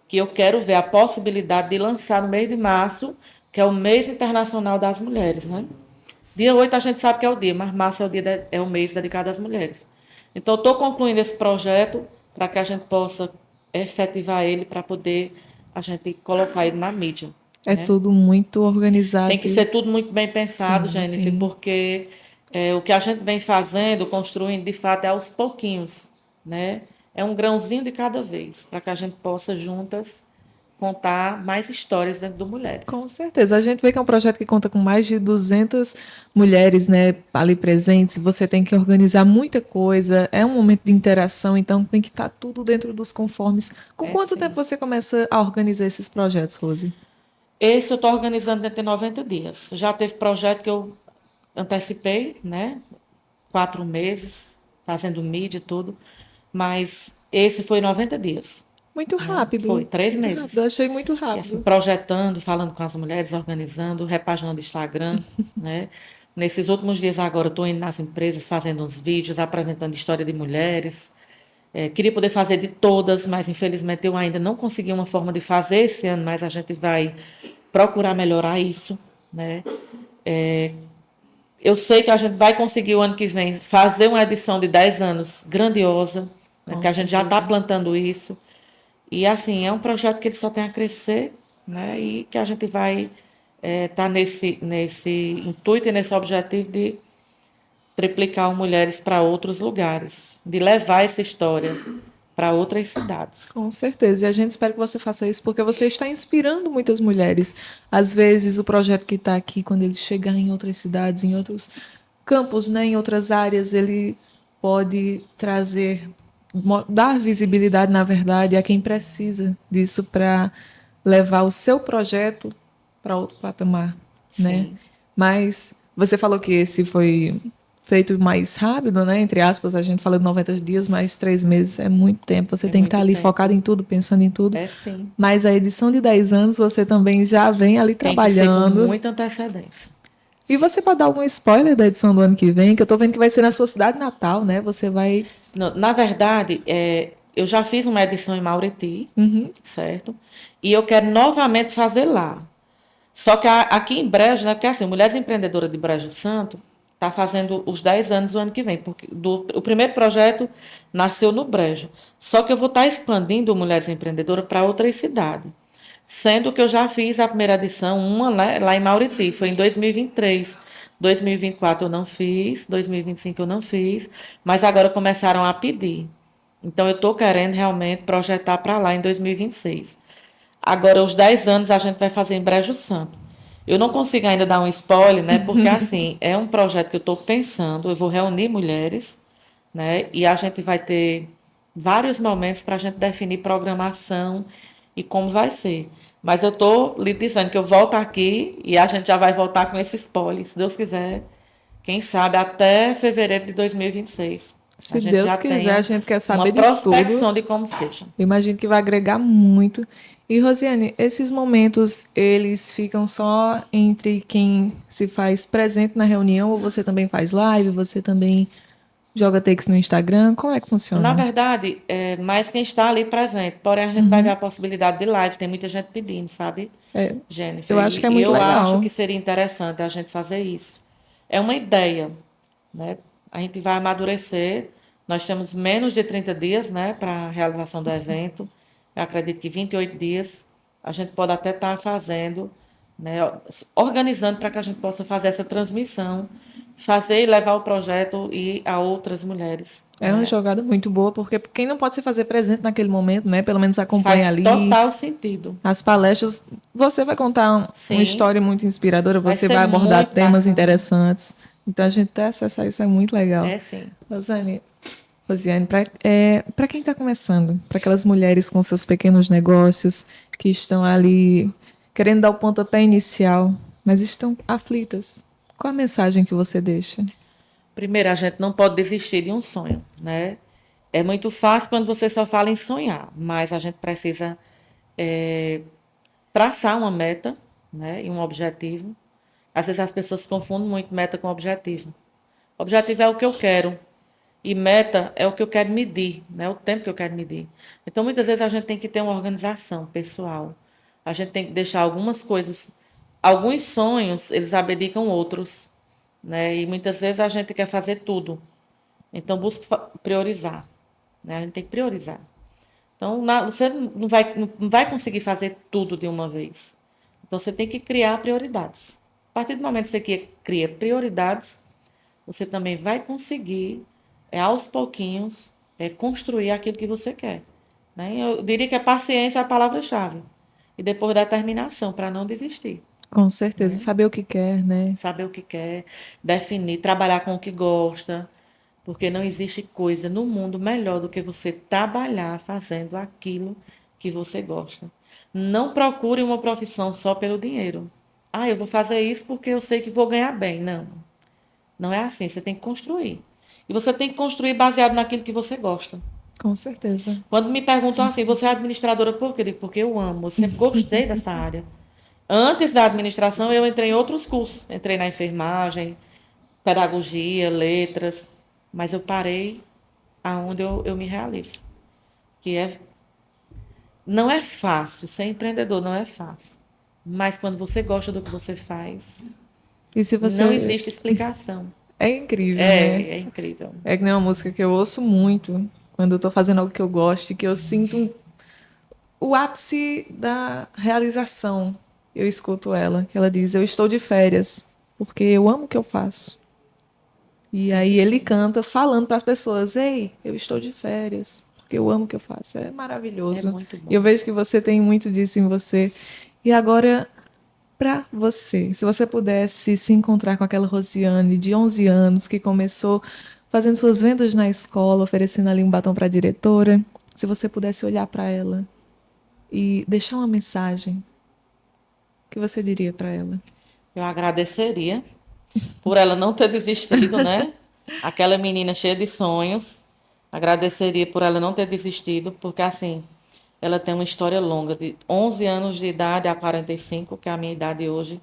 que eu quero ver a possibilidade de lançar no mês de março, que é o mês internacional das mulheres, né? Dia 8 a gente sabe que é o dia, mas março é o mês dedicado às mulheres. Então, estou concluindo esse projeto para que a gente possa efetivar ele para poder a gente colocar ele na mídia, É né? tudo muito Tem que organizado. ser tudo muito bem pensado, Sim, Jennifer, sim. porque o que a gente vem fazendo, construindo, de fato, é aos pouquinhos, né? É um grãozinho de cada vez, para que a gente possa juntas contar mais histórias dentro do Mulheres. Com certeza. A gente vê que é um projeto que conta com mais de 200 mulheres, né, ali presentes. Você tem que organizar muita coisa. É um momento de interação, então tem que estar tudo dentro dos conformes. Com É quanto tempo sim. você começa a organizar esses projetos, Rose? Esse eu estou organizando dentro de 90 dias. Já teve projeto que eu antecipei, né? 4 meses, fazendo mídia e tudo. Mas esse foi 90 dias, Muito né? Foi rápido. três Muito rápido. Eu meses. achei muito E assim, rápido. projetando, falando com as mulheres, organizando, repaginando o Instagram, né? Nesses últimos dias agora, estou indo nas empresas, fazendo uns vídeos, apresentando história de mulheres. Queria poder fazer de todas, mas infelizmente eu ainda não consegui uma forma de fazer esse ano, mas a gente vai procurar melhorar isso, né? Eu sei que a gente vai conseguir o ano que vem fazer uma edição de 10 anos grandiosa, né? Com Que a gente já está certeza. plantando isso. E assim, é um projeto que ele só tem a crescer, né? E que a gente vai estar nesse intuito e nesse objetivo de triplicar o Mulheres para outros lugares, de levar essa história para outras cidades. Com certeza. E a gente espera que você faça isso porque você está inspirando muitas mulheres. Às vezes, o projeto que está aqui, quando ele chegar em outras cidades, em outros campos, né, em outras áreas, ele pode trazer, dar visibilidade, na verdade, a quem precisa disso para levar o seu projeto para outro patamar, né? Sim, Mas você falou que esse foi feito mais rápido, né? Entre aspas, a gente fala de 90 dias, mas 3 meses é muito tempo. Você é tem que estar muito ali focado tempo. em tudo, pensando em tudo. É sim. Mas a edição de 10 anos você também já vem ali Tem que ser com trabalhando. muita antecedência. E você pode dar algum spoiler da edição do ano que vem? Que eu tô vendo que vai ser na sua cidade natal, né? Você vai. Na verdade, eu já fiz uma edição em Mauriti, Uhum. certo? E eu quero novamente fazer lá. Só que aqui em Brejo, né? Porque assim, Mulheres Empreendedoras de Brejo Santo está fazendo os 10 anos o ano que vem. Porque o primeiro projeto nasceu no Brejo. Só que eu vou estar expandindo o Mulheres Empreendedoras para outras cidades. Sendo que eu já fiz a primeira edição, uma lá em Mauriti, foi em 2023. 2024 eu não fiz, 2025 eu não fiz, mas agora começaram a pedir. Então eu estou querendo realmente projetar para lá em 2026. Agora, os 10 anos a gente vai fazer em Brejo Santo. Eu não consigo ainda dar um spoiler, né? Porque assim, é um projeto que eu estou pensando, eu vou reunir mulheres, né? E a gente vai ter vários momentos para a gente definir programação e como vai ser. Mas eu estou lhe dizendo que eu volto aqui e a gente já vai voltar com esse spoiler, se Deus quiser, quem sabe até fevereiro de 2026. A Se gente Deus já quiser, a tenha gente quer uma saber de tudo. prospecção de como seja. Eu imagino que vai agregar muito. E, Rosiane, esses momentos, eles ficam só entre quem se faz presente na reunião ou você também faz live, você também Joga takes no Instagram? Como é que Na funciona? verdade, é mais quem está ali presente. Porém, a gente vai ver a possibilidade de live. Tem muita gente pedindo, sabe, É, eu Jennifer? acho que é E muito eu acho legal. que seria interessante a gente fazer isso. É uma ideia, né? A gente vai amadurecer. Nós temos menos de 30 dias, né, para a realização do evento. Eu acredito que 28 dias a gente pode até estar fazendo, né, organizando para que a gente possa fazer essa transmissão, fazer e levar o projeto e a outras mulheres, É uma né? jogada muito boa, porque quem não pode se fazer presente naquele momento, né? Pelo menos acompanha Faz ali total sentido. as palestras. Você vai contar uma Sim, história muito inspiradora, vai você ser vai abordar muito temas bacana. interessantes. Então, a gente ter acesso a isso é muito legal. É sim. Rosiane, para quem está começando, para aquelas mulheres com seus pequenos negócios que estão ali querendo dar o pontapé inicial, mas estão aflitas, qual a mensagem que você deixa? Primeiro, a gente não pode desistir de um sonho, né? É muito fácil quando você só fala em sonhar, mas a gente precisa é, traçar uma meta, né, e um objetivo. Às vezes as pessoas confundem muito meta com objetivo. Objetivo é o que eu quero e meta é o que eu quero medir, né, o tempo que eu quero medir. Então, muitas vezes a gente tem que ter uma organização pessoal. A gente tem que deixar algumas coisas, alguns sonhos, eles abdicam outros, né? E muitas vezes a gente quer fazer tudo. Então, busque priorizar, né? A gente tem que priorizar. Então, você não vai conseguir fazer tudo de uma vez. Então, você tem que criar prioridades. A partir do momento que você cria prioridades, você também vai conseguir, aos pouquinhos, construir aquilo que você quer. Né? Eu diria que a paciência é a palavra-chave. E depois determinação, para não desistir. Com certeza, Né? saber o que quer, né? Saber o que quer, definir, trabalhar com o que gosta, porque não existe coisa no mundo melhor do que você trabalhar fazendo aquilo que você gosta. Não procure uma profissão só pelo dinheiro. Ah, eu vou fazer isso porque eu sei que vou ganhar bem. Não, não é assim. Você tem que construir. E você tem que construir baseado naquilo que você gosta. Com certeza. Quando me perguntam assim, você é administradora por quê? Eu digo, porque eu amo, eu sempre gostei dessa área. Antes da administração, eu entrei em outros cursos. Entrei na enfermagem, pedagogia, letras, mas eu parei aonde eu me realizo. Que é, não é fácil, ser empreendedor não é fácil. Mas quando você gosta do que você faz, E se não você. existe explicação. É incrível, né? É incrível. É que nem uma música que eu ouço muito quando eu tô fazendo algo que eu gosto e que eu sinto o ápice da realização. Eu escuto ela, que ela diz: Eu estou de férias, porque eu amo o que eu faço. E Tem que aí ele ser. canta falando para as pessoas: Ei, eu estou de férias, porque eu amo o que eu faço. É É maravilhoso. muito E eu bom. vejo que você tem muito disso em você. E agora, para você, se você pudesse se encontrar com aquela Rosiane de 11 anos que começou fazendo suas vendas na escola, oferecendo ali um batom para a diretora, se você pudesse olhar para ela e deixar uma mensagem, o que você diria para ela? Eu agradeceria por ela não ter desistido, né? Aquela menina cheia de sonhos. Agradeceria por ela não ter desistido, porque assim, ela tem uma história longa, de 11 anos de idade a 45, que é a minha idade hoje.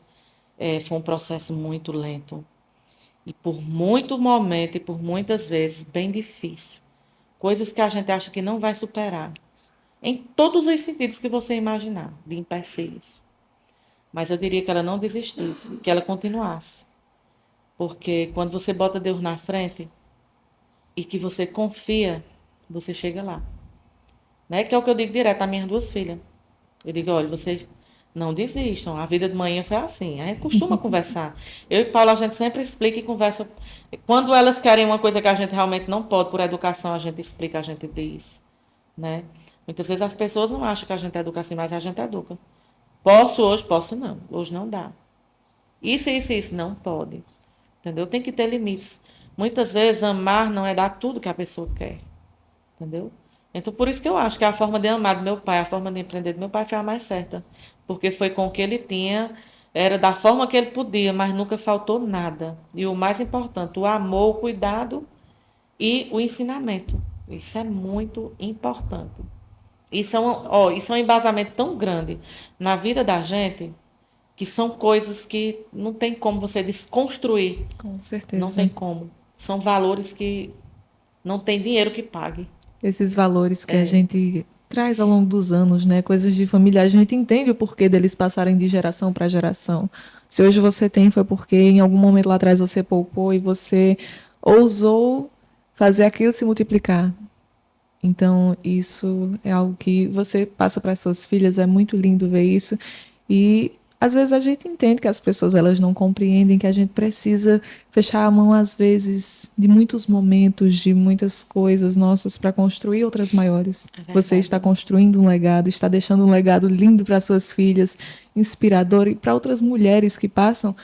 Foi um processo muito lento. E por muito momento e por muitas vezes bem difícil. Coisas que a gente acha que não vai superar. Em todos os sentidos que você imaginar, de empecilhos. Mas eu diria que ela não desistisse, que ela continuasse. Porque quando você bota Deus na frente e que você confia, você chega lá. Né? Que é o que eu digo direto às minhas duas filhas. Eu digo, olha, vocês não desistam. A vida de manhã foi assim. A gente costuma conversar. Eu e Paula, a gente sempre explica e conversa. Quando elas querem uma coisa que a gente realmente não pode, por educação, a gente explica, a gente diz. Né? Muitas vezes as pessoas não acham que a gente educa assim, mas a gente educa. Posso hoje? Posso não. Hoje não dá. Isso, não pode. Entendeu? Tem que ter limites. Muitas vezes amar não é dar tudo que a pessoa quer. Entendeu? Então, por isso que eu acho que a forma de amar do meu pai, a forma de empreender do meu pai foi a mais certa. Porque foi com o que ele tinha, era da forma que ele podia, mas nunca faltou nada. E o mais importante, o amor, o cuidado e o ensinamento. Isso é muito importante. Isso é um embasamento tão grande na vida da gente que são coisas que não tem como você desconstruir. Com Não tem certeza. como. São valores que não tem dinheiro que pague. Esses valores que a gente traz ao longo dos anos, né? Coisas de família, a gente entende o porquê deles passarem de geração para geração. Se hoje você tem, foi porque em algum momento lá atrás você poupou e você ousou fazer aquilo se multiplicar. Então, isso é algo que você passa para as suas filhas, é muito lindo ver isso. E às vezes a gente entende que as pessoas elas não compreendem que a gente precisa fechar a mão às vezes de muitos momentos, de muitas coisas nossas para construir outras maiores. É Você verdade. está construindo um legado, está deixando um legado lindo para suas filhas, inspirador e para outras mulheres que passam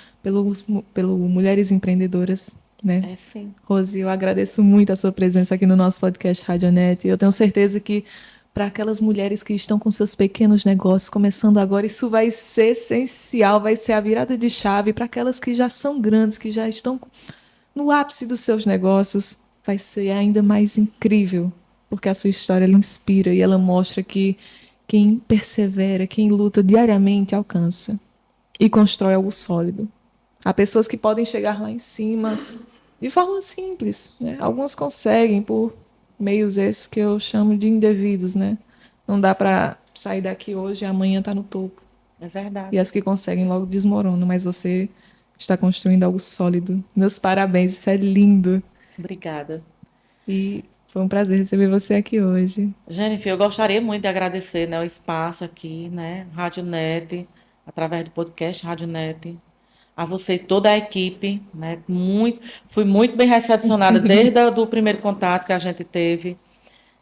pelo Mulheres Empreendedoras, né? É sim. Rose, eu agradeço muito a sua presença aqui no nosso podcast Radionet. Eu tenho certeza que para aquelas mulheres que estão com seus pequenos negócios começando agora, isso vai ser essencial, vai ser a virada de chave para aquelas que já são grandes, que já estão no ápice dos seus negócios, vai ser ainda mais incrível, porque a sua história ela inspira e ela mostra que quem persevera, quem luta diariamente alcança e constrói algo sólido. Há pessoas que podem chegar lá em cima de forma simples, né? Alguns conseguem por meios esses que eu chamo de indevidos, né? Não dá para sair daqui hoje e amanhã tá no topo. É E verdade. as que conseguem logo desmoronam, mas você está construindo algo sólido. Meus parabéns, isso é lindo. Obrigada. E foi um prazer receber você aqui hoje. Jennifer, eu gostaria muito de agradecer, né, o espaço aqui, né, Rádio Net, através do podcast Rádio Net, a você e toda a equipe, né, fui muito bem recepcionada desde o primeiro contato que a gente teve.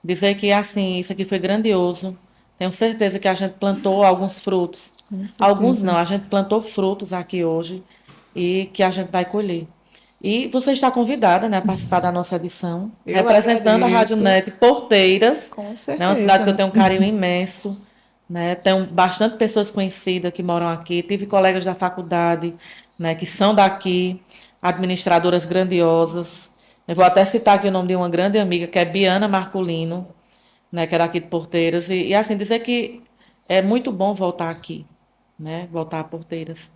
Dizer que, assim, isso aqui foi grandioso. Tenho certeza que a gente plantou alguns frutos. Com Alguns certeza. não, a gente plantou frutos aqui hoje e que a gente vai colher. E você está convidada, né, a participar da nossa edição, Eu representando a Rádio agradeço. Net Porteiras, Com né, uma cidade que eu certeza. tenho um carinho imenso, né, tenho bastante pessoas conhecidas que moram aqui, tive colegas da faculdade, né, que são daqui, administradoras grandiosas. Eu vou até citar aqui o nome de uma grande amiga, que é Biana Marculino, né, que é daqui de Porteiras, e assim, dizer que é muito bom voltar aqui, né, voltar a Porteiras.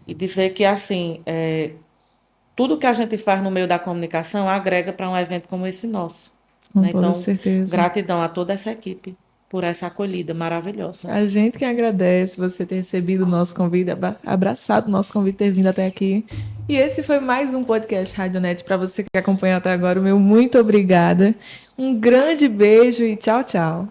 E dizer que, assim, tudo que a gente faz no meio da comunicação agrega para um evento como esse nosso. Com Né? toda Então, certeza. gratidão a toda essa equipe por essa acolhida maravilhosa. A gente que agradece você ter recebido o nosso convite, abraçado o nosso convite, ter vindo até aqui. E esse foi mais um podcast Radionet para você que acompanhou até agora. O meu muito obrigada. Um grande beijo e tchau, tchau.